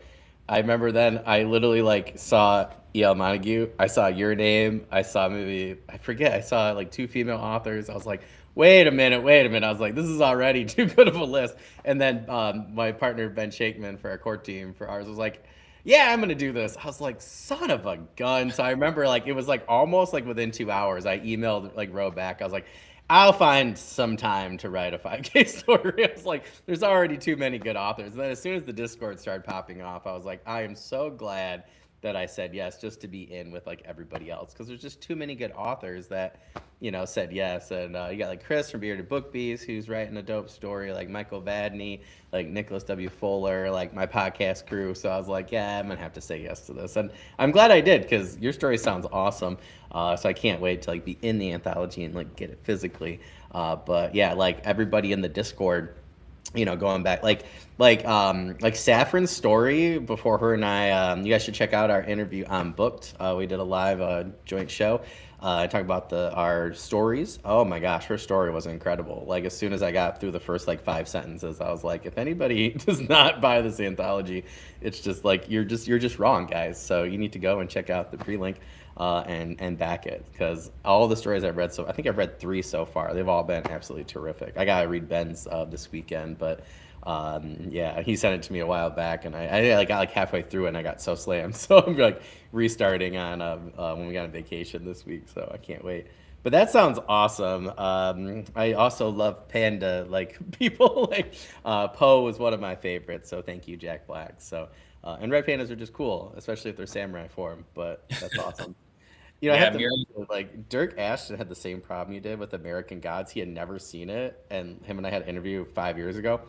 I remember then I literally like saw E.L. Montague. I saw your name. I saw maybe I forget. I saw like two female authors. I was like, wait a minute, wait a minute. I was like, this is already too good of a list. And then my partner Ben Shakeman for our core team for ours was like, yeah, I'm gonna do this. I was like, son of a gun. So I remember like it was like almost like within 2 hours. I emailed like Ro back. I was like, I'll find some time to write a 5K story. I was like, there's already too many good authors. And then as soon as the Discord started popping off, I was like, I am so glad that I said yes just to be in with like everybody else because there's just too many good authors that said yes. And you got like Chris from Bearded Book Bees who's writing a dope story, like Michael Vadney, like Nicholas W. Fuller, like my podcast crew. So I was like, yeah, I'm gonna have to say yes to this, and I'm glad I did because your story sounds awesome. So I can't wait to like be in the anthology and like get it physically. But yeah, like everybody in the Discord, going back like Saffron's story before her and I, you guys should check out our interview on Booked. We did a live joint show. Talk about our stories. Oh my gosh, her story was incredible. Like as soon as I got through the first like 5 sentences, I was like, if anybody does not buy this anthology, it's just like you're just wrong, guys. So you need to go and check out the pre-link and back it because all the stories I've read, I think I've read 3 so far. They've all been absolutely terrific. I gotta read Ben's this weekend, but Yeah, he sent it to me a while back, and I like got like halfway through it, and I got so slammed. So I'm like restarting on when we got on vacation this week. So I can't wait. But that sounds awesome. I also love panda like people like Poe was one of my favorites. So thank you, Jack Black. So and red pandas are just cool, especially if they're samurai form. But that's awesome. You know, I Yeah, have to Miri. mention, like Dirk Ashton had the same problem you did with American Gods. He had never seen it, and him and I had an interview 5 years ago.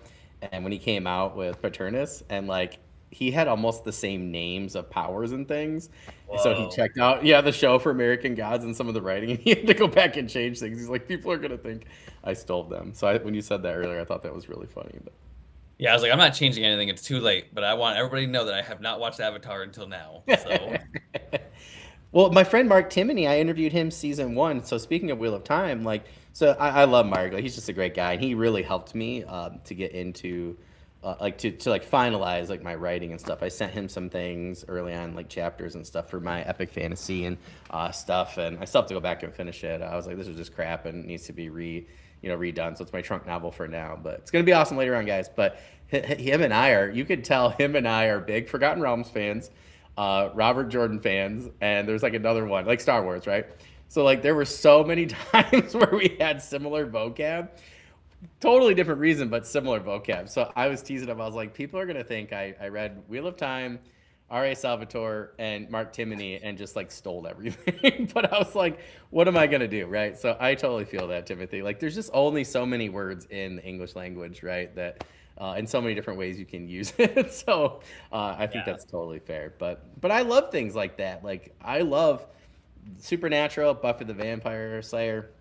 And when he came out with Paternus, and like he had almost the same names of powers and things, and so he Whoa. checked out the show for American Gods and some of the writing, and he had to go back and change things. He's like, people are gonna think I stole them. So when you said that earlier, I thought that was really funny. But Yeah, I was like, I'm not changing anything. It's too late. But I want everybody to know that I have not watched Avatar until now. So well, my friend Mark Timoney, I interviewed him season 1. So speaking of Wheel of Time, like, so I love Mark. Like, he's just a great guy, and he really helped me to get into, like, to like finalize like my writing and stuff. I sent him some things early on, like chapters and stuff for my epic fantasy and stuff, and I still have to go back and finish it. I was like, this is just crap and it needs to be redone. So it's my trunk novel for now, but it's gonna be awesome later on, guys. But him and I are, you could tell him and I are big Forgotten Realms fans, Robert Jordan fans, and there's like another one, like Star Wars, right? So like there were so many times where we had similar vocab, totally different reason, but similar vocab. So I was teasing him. I was like, people are gonna think I read Wheel of Time, R.A. Salvatore, and Mark Timoney, and just like stole everything. But I was like, what am I gonna do, right? So I totally feel that, Timothy. Like, there's just only so many words in the English language, right? That in so many different ways you can use it. So I think yeah. that's totally fair. But I love things like that. Like I love Supernatural, Buffy the Vampire Slayer.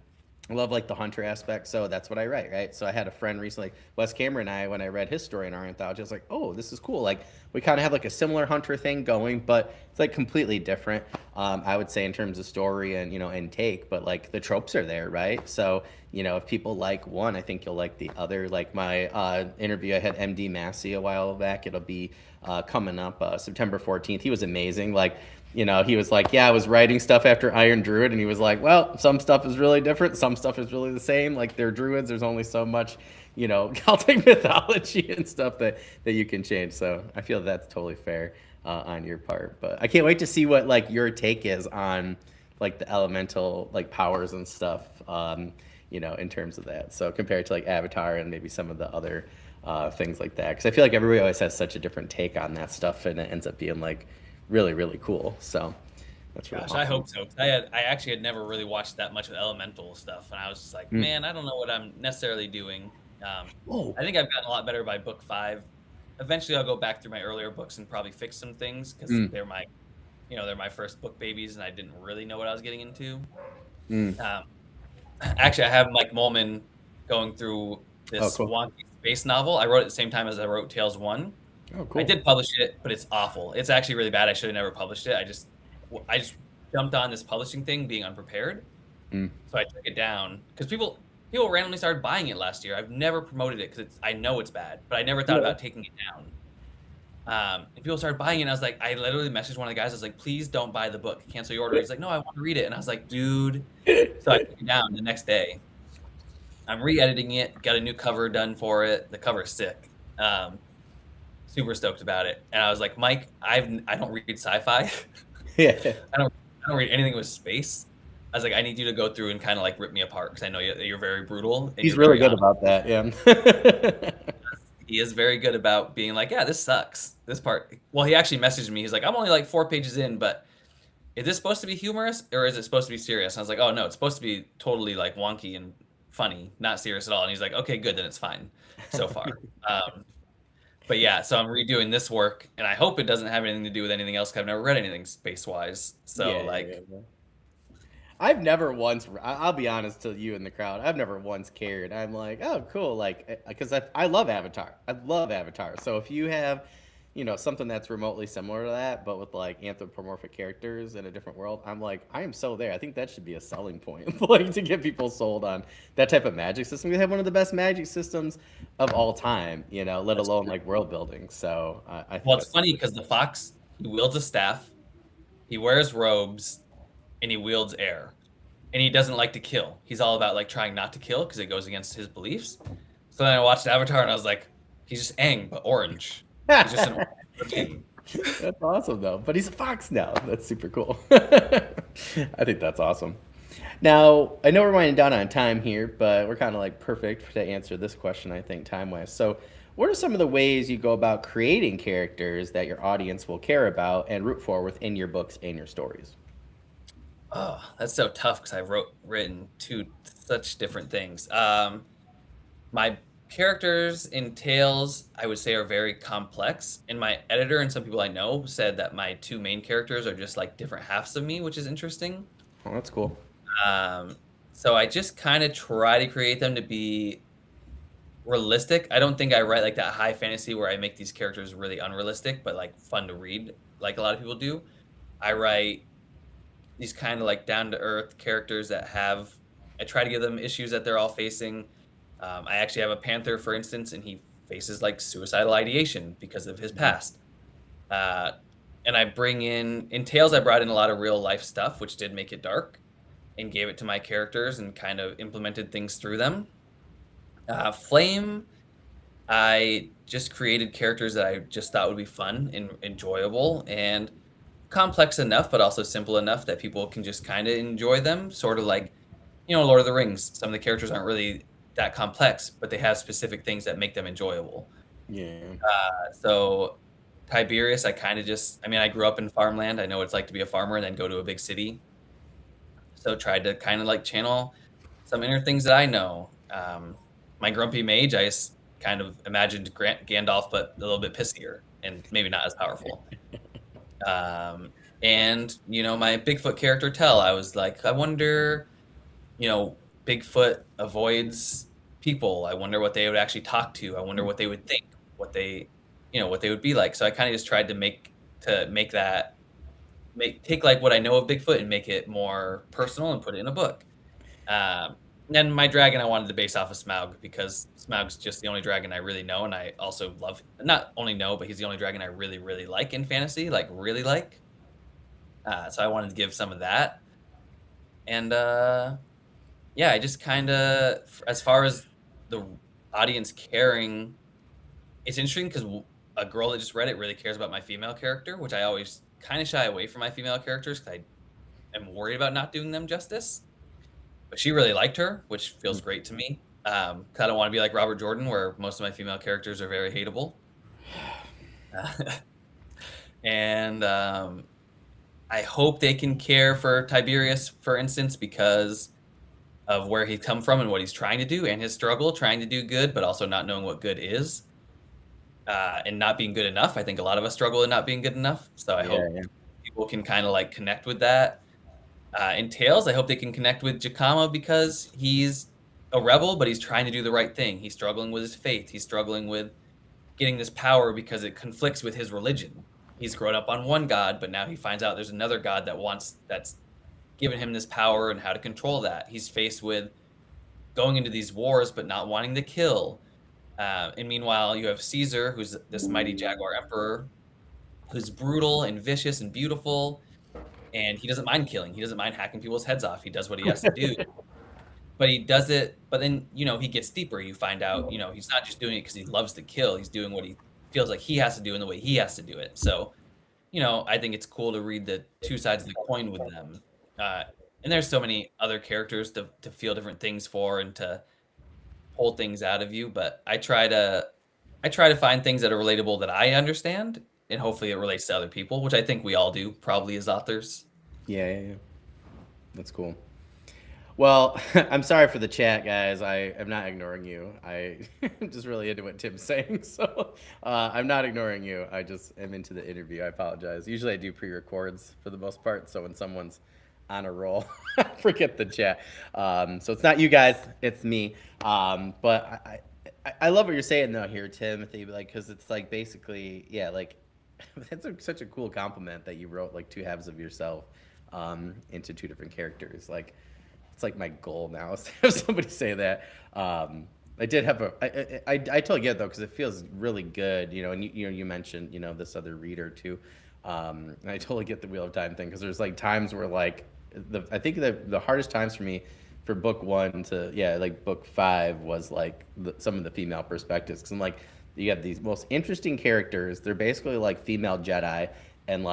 I love like the hunter aspect, so that's what I write, right? So I had a friend recently, Wes Cameron and I, when I read his story in our anthology, I was like, oh, this is cool. Like we kind of have like a similar hunter thing going, but it's like completely different. I would say in terms of story and and take, but like the tropes are there, right? So if people like one, I think you'll like the other. Like my interview, I had MD Massey a while back. It'll be coming up September 14th. He was amazing. Like he was like, yeah, I was writing stuff after Iron Druid, and he was like, well, some stuff is really different, some stuff is really the same. Like they're druids, there's only so much, Celtic mythology and stuff that you can change. So I feel that's totally fair on your part. But I can't wait to see what like your take is on like the elemental like powers and stuff, in terms of that. So compared to like Avatar and maybe some of the other things like that, because I feel like everybody always has such a different take on that stuff, and it ends up being like really, really cool. So that's really Gosh, I awesome. hope so. 'Cause I actually had never really watched that much of elemental stuff, and I was just like, Mm. man, I don't know what I'm necessarily doing. Oh. I think I've gotten a lot better by book 5. Eventually, I'll go back through my earlier books and probably fix some things because Mm. they're my first book babies, and I didn't really know what I was getting into. Mm. Um, Actually, I have Mike Molman going through Oh, this cool. wonky space novel. I wrote it at the same time as I wrote Tales 1. Oh, I cool. did publish it, but it's awful. It's actually really bad. I should have never published it. I just jumped on this publishing thing being unprepared. Mm. So I took it down because people randomly started buying it last year. I've never promoted it because I know it's bad, but I never thought Yeah. about taking it down. And people started buying it, and I was like, I literally messaged one of the guys. I was like, please don't buy the book. Cancel your order. He's like, no, I want to read it. And I was like, dude. So I took it down the next day. I'm re-editing it. Got a new cover done for it. The cover's sick. Super stoked about it. And I was like, Mike, I don't read sci-fi. Yeah. I don't read anything with space. I was like, I need you to go through and kind of like rip me apart because I know you're very brutal and He's you're really very good honest. about that. Yeah. He is very good about being like, yeah, this sucks. This part. Well, he actually messaged me. He's like, I'm only like 4 pages in, but is this supposed to be humorous or is it supposed to be serious? And I was like, oh no, it's supposed to be totally like wonky and funny, not serious at all. And he's like, okay, good, then it's fine so far. But yeah, so I'm redoing this work, and I hope it doesn't have anything to do with anything else because I've never read anything space wise. So Yeah, yeah, like, yeah. I've never once. I'll be honest to you in the crowd. I've never once cared. I'm like, oh, cool, like, because I love Avatar. I love Avatar. So if you have, something that's remotely similar to that, but with like anthropomorphic characters in a different world, I'm like, I am so there. I think that should be a selling point, like to get people sold on that type of magic system. We have one of the best magic systems of all time, let that's alone true. like world building. So I think Well, it's that's funny because the fox he wields a staff, he wears robes, and he wields air, and he doesn't like to kill. He's all about like trying not to kill because it goes against his beliefs. So then I watched Avatar, and I was like, He's just Aang, but orange. He's just an orange. That's awesome though. But he's a fox now. That's super cool. I think that's awesome. Now, I know we're winding down on time here, but we're kind of like perfect to answer this question, I think, time wise. So, what are some of the ways you go about creating characters that your audience will care about and root for within your books and your stories? Oh, that's so tough because I've written two such different things. My characters in Tales, I would say, are very complex, and my editor and some people I know said that my two main characters are just like different halves of me, which is interesting. Oh, that's cool. Um, so I just kind of try to create them to be realistic. I don't think I write like that high fantasy where I make these characters really unrealistic, but like fun to read, like a lot of people do. I write these kind of like down to earth characters that have, I try to give them issues that they're all facing. I actually have a panther, for instance, and he faces like suicidal ideation because of his past. Uh, and I bring in Tales, I brought in a lot of real life stuff, which did make it dark and gave it to my characters and kind of implemented things through them. Flame, I just created characters that I just thought would be fun and enjoyable and complex enough, but also simple enough that people can just kind of enjoy them. Sort of like, Lord of the Rings. Some of the characters aren't really that complex, but they have specific things that make them enjoyable. Yeah. So Tiberius, I kind of just, I mean, I grew up in farmland. I know what it's like to be a farmer and then go to a big city. So tried to kind of like channel some inner things that I know. My grumpy mage, I just kind of imagined Gandalf, but a little bit pissier and maybe not as powerful. And my Bigfoot character Tell, I was like, I wonder, Bigfoot avoids people. I wonder what they would actually talk to. I wonder what they would think, what they would be like. So I kind of just tried to take like what I know of Bigfoot and make it more personal and put it in a book. Then my dragon, I wanted to base off of Smaug because Smaug's just the only dragon I really know, and I also love, not only know, but he's the only dragon I really, really like in fantasy, like really like. So I wanted to give some of that. And yeah, I just kind of, as far as the audience caring, it's interesting because a girl that just read it really cares about my female character, which I always kind of shy away from my female characters because I am worried about not doing them justice. But she really liked her, which feels great to me. I don't want to be like Robert Jordan, where most of my female characters are very hateable. And I hope they can care for Tiberius, for instance, because of where he's come from and what he's trying to do and his struggle trying to do good, but also not knowing what good is and not being good enough. I think a lot of us struggle in not being good enough. So I hope people can kind of like connect with that. In Tales, I hope they can connect with Jacama because he's a rebel, but he's trying to do the right thing. He's struggling with his faith. He's struggling with getting this power because it conflicts with his religion. He's grown up on one god, but now he finds out there's another god that's given him this power and how to control that. He's faced with going into these wars, but not wanting to kill. And meanwhile, you have Caesar, who's this mighty jaguar emperor, who's brutal and vicious and beautiful, and he doesn't mind killing. He doesn't mind hacking people's heads off. He does what he has to do. But he does it, but then, he gets deeper. You find out, he's not just doing it because he loves to kill. He's doing what he feels like he has to do in the way he has to do it. So, I think it's cool to read the two sides of the coin with them. And there's so many other characters to feel different things for and to pull things out of you. But I try to find things that are relatable that I understand, and hopefully it relates to other people, which I think we all do, probably as authors. Yeah. That's cool. Well, I'm sorry for the chat, guys. I am not ignoring you. I'm just really into what Tim's saying, so I'm not ignoring you. I just am into the interview. I apologize. Usually I do pre-records for the most part, so when someone's on a roll, I forget the chat. So it's not you guys, it's me. But I love what you're saying though here, Timothy, like, because it's like basically, yeah, like that's such a cool compliment that you wrote like two halves of yourself into two different characters. Like, it's like my goal now is to have somebody say that. I did have I totally get it though, because it feels really good, and you mentioned, this other reader too. And I totally get the Wheel of Time thing, because there's like times where like I think the hardest times for me for book 1 to like book 5 was like some of the female perspectives, because I'm like, You have these most interesting characters. They're basically like female Jedi, and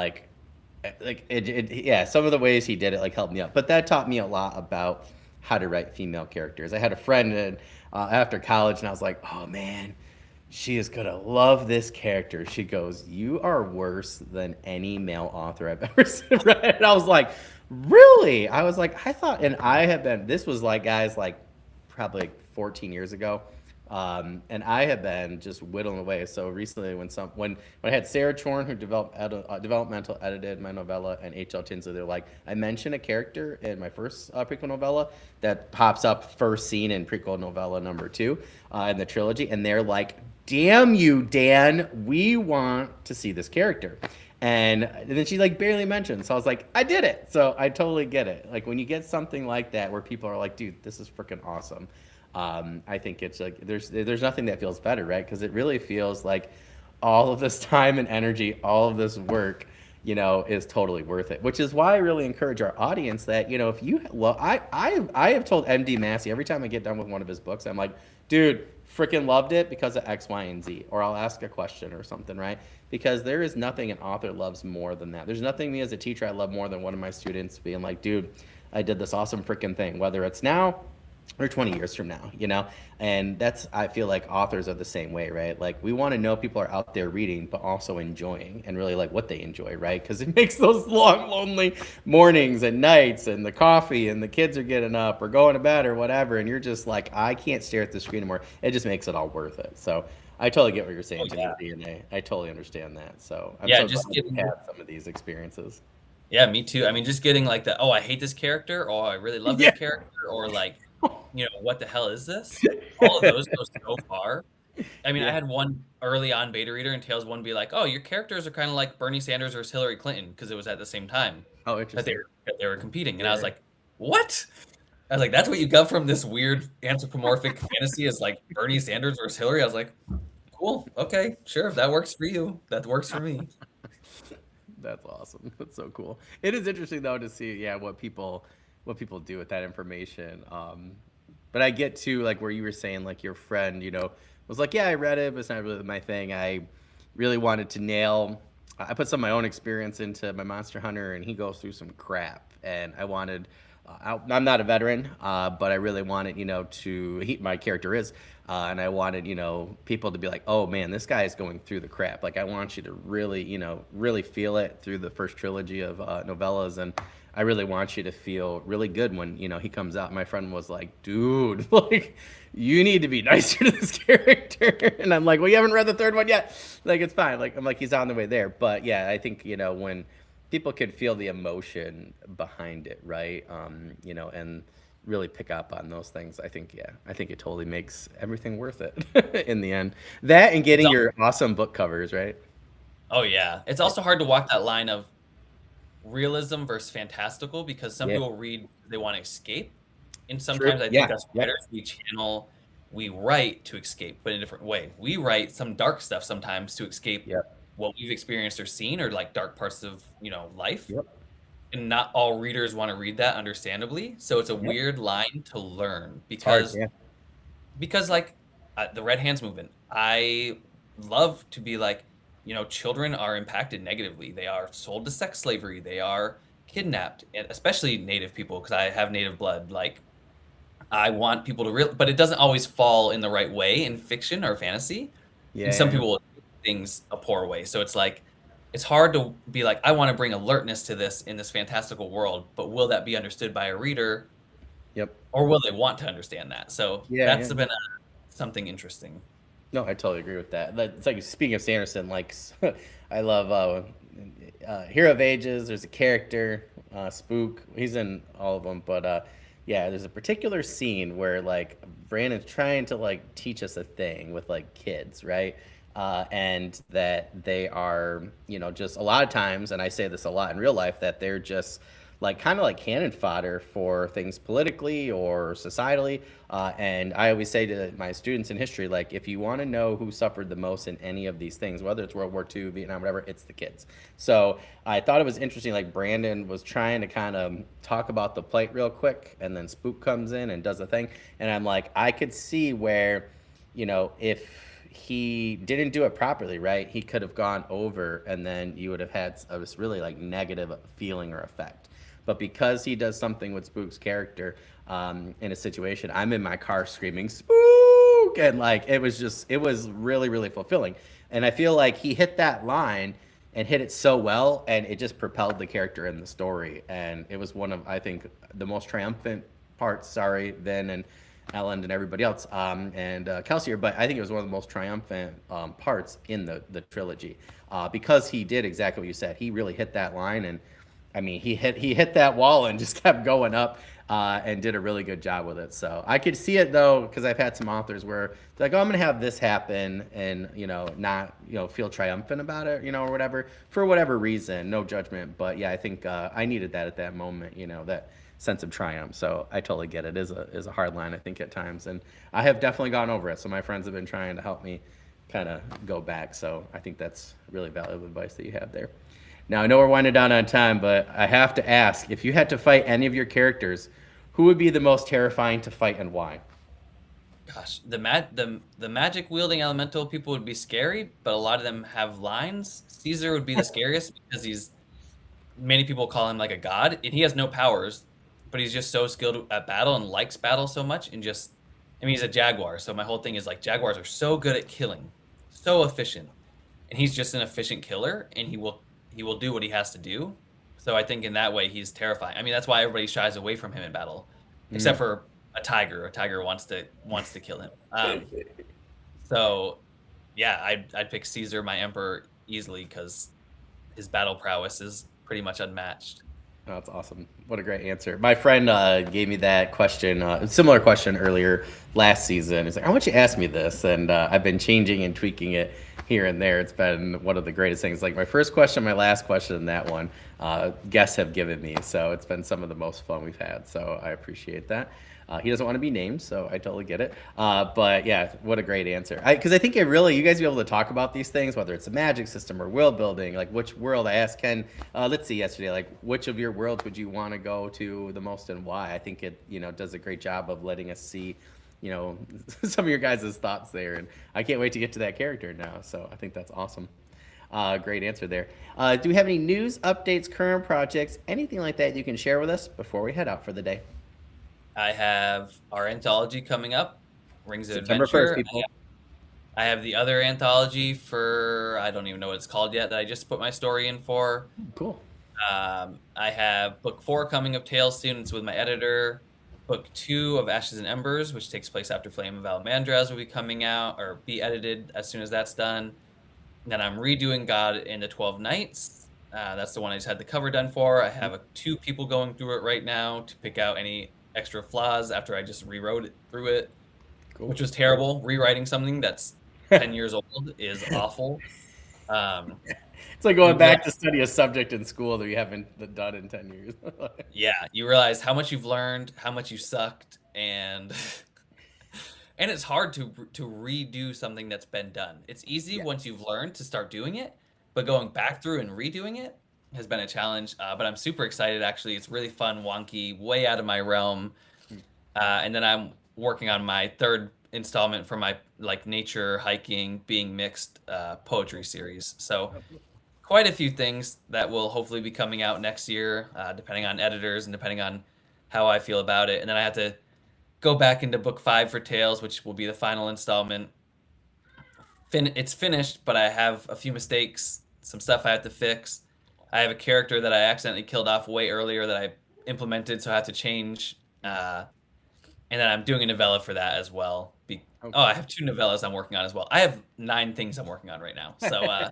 yeah, some of the ways he did it like helped me out. But that taught me a lot about how to write female characters. I had a friend after college, and I was like, oh man, she is gonna love this character. She goes, "You are worse than any male author I've ever read." And I was like, "Really?" I was like, "I thought," and I have been. This was like, guys, like probably like 14 years ago, and I have been just whittling away. So recently, when I had Sarah Chorn, who developmental edited my novella, and H.L. Tinsley, they're like, I mentioned a character in my first prequel novella that pops up first scene in prequel novella number 2 in the trilogy, and they're like, damn you, Dan, we want to see this character. And then she like barely mentioned. So I was like, I did it. So I totally get it. Like when you get something like that where people are like, dude, this is freaking awesome. I think it's like there's nothing that feels better, right? Because it really feels like all of this time and energy, all of this work, is totally worth it. Which is why I really encourage our audience that, if you well, I have told MD Massey every time I get done with one of his books, I'm like, dude, freaking loved it because of X, Y, and Z. Or I'll ask a question or something, right? Because there is nothing an author loves more than that. There's nothing me as a teacher I love more than one of my students being like, dude, I did this awesome freaking thing, whether it's now or 20 years from now. And I feel like authors are the same way, right? Like we want to know people are out there reading but also enjoying and really like what they enjoy, right? Because it makes those long lonely mornings and nights and the coffee and the kids are getting up or going to bed or whatever, and you're just like, I can't stare at the screen anymore. It just makes it all worth it. So I totally get what you're Oh saying, yeah. Timothy, and I totally understand that. So I'm Yeah, so glad just you getting had some of these experiences. Yeah, me too. I mean, just getting like the, "Oh, I hate this character," or "I really love this Yeah. character," or like, "What the hell is this?" All of those go so far. I mean, I Yeah. had one early on beta reader in Tales 1 be like, "Oh, your characters are kinda like Bernie Sanders versus Hillary Clinton," because it was at the same time Oh, that they interesting. were that they were competing, and I was Yeah. like, "What?" I was like, "That's what you got from this weird anthropomorphic fantasy is like Bernie Sanders versus Hillary?" I was like, "Cool, okay, sure, if that works for you, that works for me." That's awesome. That's so cool. It is interesting though to see, yeah, what people do with that information. But I get to like where you were saying like your friend, was like, yeah, I read it, but it's not really my thing. I really wanted to nail. I put some of my own experience into my Monster Hunter, and he goes through some crap, and I wanted. I'm not a veteran, but I really wanted, my character is, and I wanted, people to be like, oh man, this guy is going through the crap. Like, I want you to really, really feel it through the first trilogy of novellas, and I really want you to feel really good when, he comes out. My friend was like, dude, like, you need to be nicer to this character. And I'm like, well, you haven't read the third one yet. Like, it's fine. Like, I'm like, he's on the way there. But yeah, I think, when people can feel the emotion behind it, right? And really pick up on those things. I think it totally makes everything worth it in the end. That and It's getting your awesome book covers, right? Oh, yeah. It's Yeah. also hard to walk that line of realism versus fantastical because some Yeah. people read they want to escape, and True. sometimes I think Yeah. as Yep. writers we write to escape, but in a different way. We write some dark stuff sometimes to escape Yep. what we've experienced or seen or like dark parts of, life. Yep. And not all readers want to read that understandably. So it's a Yep. weird line to learn It's hard. because Yeah. like the Red Hands movement, I love to be like, children are impacted negatively. They are sold to sex slavery. They are kidnapped, and especially Native people, because I have Native blood. Like, I want people to real, but it doesn't always fall in the right way in fiction or fantasy. And Yeah. some Yeah. people will take things a poor way. So it's like, it's hard to be like, I want to bring alertness to this in this fantastical world, but will that be understood by a reader, Yep. or will they want to understand that? So Yeah. that's Yeah. been something interesting. No, I totally agree with that. It's like speaking of Sanderson, like I love Hero of Ages. There's a character, Spook. He's in all of them, but yeah, there's a particular scene where like Brandon's trying to like teach us a thing with like kids, right? And that they are, just a lot of times, and I say this a lot in real life, that they're just like kind of like cannon fodder for things politically or societally. And I always say to my students in history, like, if you want to know who suffered the most in any of these things, whether it's World War II, Vietnam, whatever, it's the kids. So I thought it was interesting. Like Brandon was trying to kind of talk about the plight real quick, and then Spook comes in and does a thing, and I'm like, I could see where, if he didn't do it properly, right? He could have gone over, and then you would have had this really like negative feeling or effect. But because he does something with Spook's character in a situation, I'm in my car screaming Spook, and like it was really really fulfilling. And I feel like he hit that line and hit it so well, and it just propelled the character in the story. And it was one of, I think, the most triumphant parts. Sorry, Vin and Ellen and everybody else, and Kelsier, but I think it was one of the most triumphant parts in the trilogy because he did exactly what you said. He really hit that line, and I mean, he hit that wall and just kept going up and did a really good job with it. So I could see it though, because I've had some authors where they're like, "Oh, I'm gonna have this happen," and not feel triumphant about it, or whatever for whatever reason. No judgment, but yeah, I think I needed that at that moment. That sense of triumph. So I totally get it. It is a hard line, I think, at times, and I have definitely gone over it. So my friends have been trying to help me kind of go back. So I think that's really valuable advice that you have there. Now I know we're winding down on time, but I have to ask: if you had to fight any of your characters, who would be the most terrifying to fight and why? Gosh, the magic wielding elemental people would be scary, but a lot of them have lines. Caesar would be the scariest because he's many people call him like a god, and he has no powers, but he's just so skilled at battle and likes battle so much, and just I mean he's a jaguar, so my whole thing is like jaguars are so good at killing, so efficient, and he's just an efficient killer, and he will do what he has to do. So I think in that way he's terrifying. I mean that's why everybody shies away from him in battle, except Mm. for a tiger. A tiger wants to kill him. So yeah, I'd pick Caesar, my emperor, easily because his battle prowess is pretty much unmatched. Oh, that's awesome. What a great answer. My friend gave me that question, a similar question earlier last season. He's like, I want you to ask me this. And I've been changing and tweaking it here and there. It's been one of the greatest things. Like my first question, my last question, and that one, guests have given me. So it's been some of the most fun we've had. So I appreciate that. He doesn't want to be named, so I totally get it. But yeah, what a great answer. Because I think it really, you guys be able to talk about these things, whether it's a magic system or world building, like which world. I asked Ken, let's see, yesterday, like which of your worlds would you want to go to the most and why? I think it, does a great job of letting us see, some of your guys' thoughts there. And I can't wait to get to that character now. So I think that's awesome. Great answer there. Do we have any news, updates, current projects, anything like that you can share with us before we head out for the day? I have our anthology coming up, Rings of September 1st, Adventure. people. I have the other anthology for I don't even know what it's called yet that I just put my story in for. Cool. I have book 4 coming of Tales soon. It's with my editor. Book 2 of Ashes and Embers, which takes place after Flame of Alamandraz, will be coming out or be edited as soon as that's done. And then I'm redoing God in the 12 Nights. That's the one I just had the cover done for. I have two people going through it right now to pick out any extra flaws after I just rewrote it through it, Cool. which was terrible. Rewriting something that's 10 years old is awful. It's like going back to study a subject in school that you haven't done in 10 years. Yeah, you realize how much you've learned, how much you sucked, and and it's hard to redo something that's been done. It's easy Yeah. once you've learned to start doing it, but going back through and redoing it has been a challenge. But I'm super excited. Actually, it's really fun, wonky, way out of my realm. And then I'm working on my third installment for my like nature hiking being mixed poetry series. So quite a few things that will hopefully be coming out next year, depending on editors and depending on how I feel about it. And then I have to go back into book 5 for Tales, which will be the final installment. It's finished, but I have a few mistakes, some stuff I have to fix. I have a character that I accidentally killed off way earlier that I implemented, so I have to change. And then I'm doing a novella for that as well. Okay. Oh, I have 2 novellas I'm working on as well. I have 9 things I'm working on right now. So I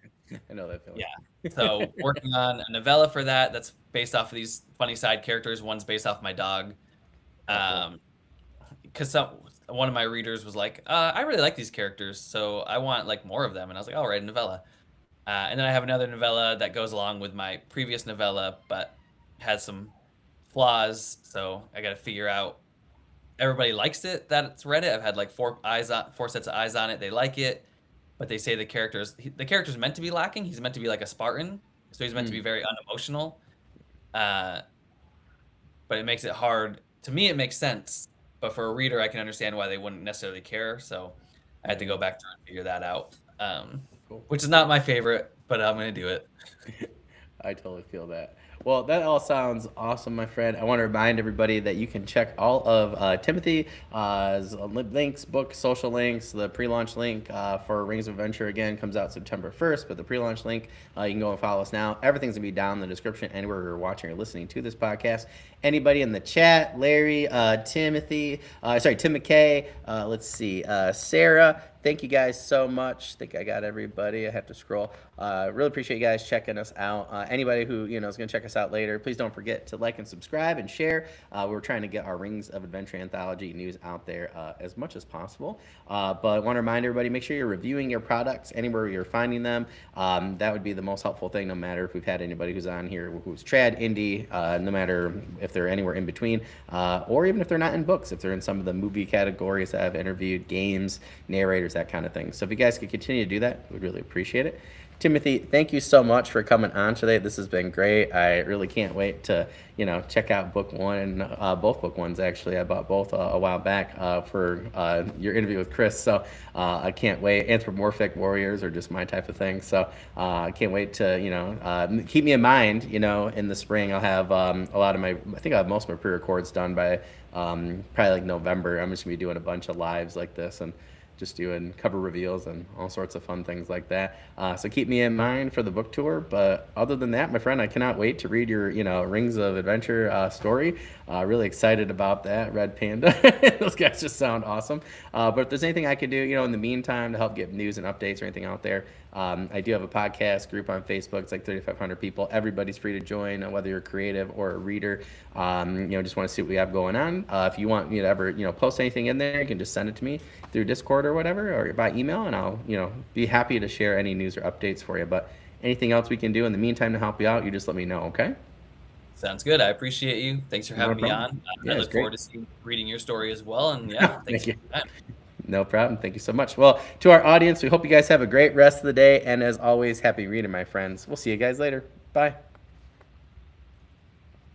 know that feeling. yeah. So working on a novella for that. That's based off of these funny side characters. One's based off my dog. Because one of my readers was like, I really like these characters, so I want like more of them. And I was like, I'll write a novella. And then I have another novella that goes along with my previous novella, but has some flaws. So I got to figure out. Everybody likes it that it's read it. I've had like 4 sets of eyes on it. They like it, but they say the character's meant to be lacking. He's meant to be like a Spartan, so he's meant to be very unemotional. But it makes it hard. To me, it makes sense, but for a reader, I can understand why they wouldn't necessarily care. So I had to go back through and figure that out, Cool. which is not my favorite, but I'm going to do it. I totally feel that. Well, that all sounds awesome, my friend. I want to remind everybody that you can check all of Timothy's links, book, social links. The pre-launch link for Rings of Adventure, again, comes out September 1st, but the pre-launch link, you can go and follow us now. Everything's going to be down in the description anywhere you're watching or listening to this podcast. Anybody in the chat, Larry, Timothy, Tim McKay, let's see, Sarah, thank you guys so much. I think I got everybody. I have to scroll. Really appreciate you guys checking us out. Anybody who is going to check us out later, please don't forget to like and subscribe and share. We're trying to get our Rings of Adventure anthology news out there as much as possible. But I want to remind everybody, make sure you're reviewing your products anywhere you're finding them. That would be the most helpful thing, no matter if we've had anybody who's on here who's trad, indie, no matter if they're anywhere in between, or even if they're not in books, if they're in some of the movie categories that I've interviewed, games, narrators, that kind of thing. So if you guys could continue to do that, we'd really appreciate it. Timothy, thank you so much for coming on today. This has been great. I really can't wait to, check out book one, both book ones actually. I bought both a while back for your interview with Chris. So I can't wait. Anthropomorphic warriors are just my type of thing. So I can't wait to, keep me in mind. In the spring I'll have a lot of I think I have most of my pre-records done by probably like November. I'm just gonna be doing a bunch of lives like this and just doing cover reveals and all sorts of fun things like that. So keep me in mind for the book tour. But other than that, my friend, I cannot wait to read your, Rings of Adventure story. Really excited about that. Red Panda. Those guys just sound awesome. But if there's anything I could do, in the meantime to help get news and updates or anything out there, I do have a podcast group on Facebook. It's like 3,500 people. Everybody's free to join, whether you're creative or a reader. Just want to see what we have going on. If you want me to ever, post anything in there, you can just send it to me through Discord or whatever, or by email, and I'll, be happy to share any news or updates for you. But anything else we can do in the meantime to help you out, you just let me know, okay? Sounds good. I appreciate you. Thanks for having me on. I look forward to reading your story as well. And yeah, thanks for that. No problem. Thank you so much. Well, to our audience, we hope you guys have a great rest of the day. And as always, happy reading, my friends. We'll see you guys later. Bye.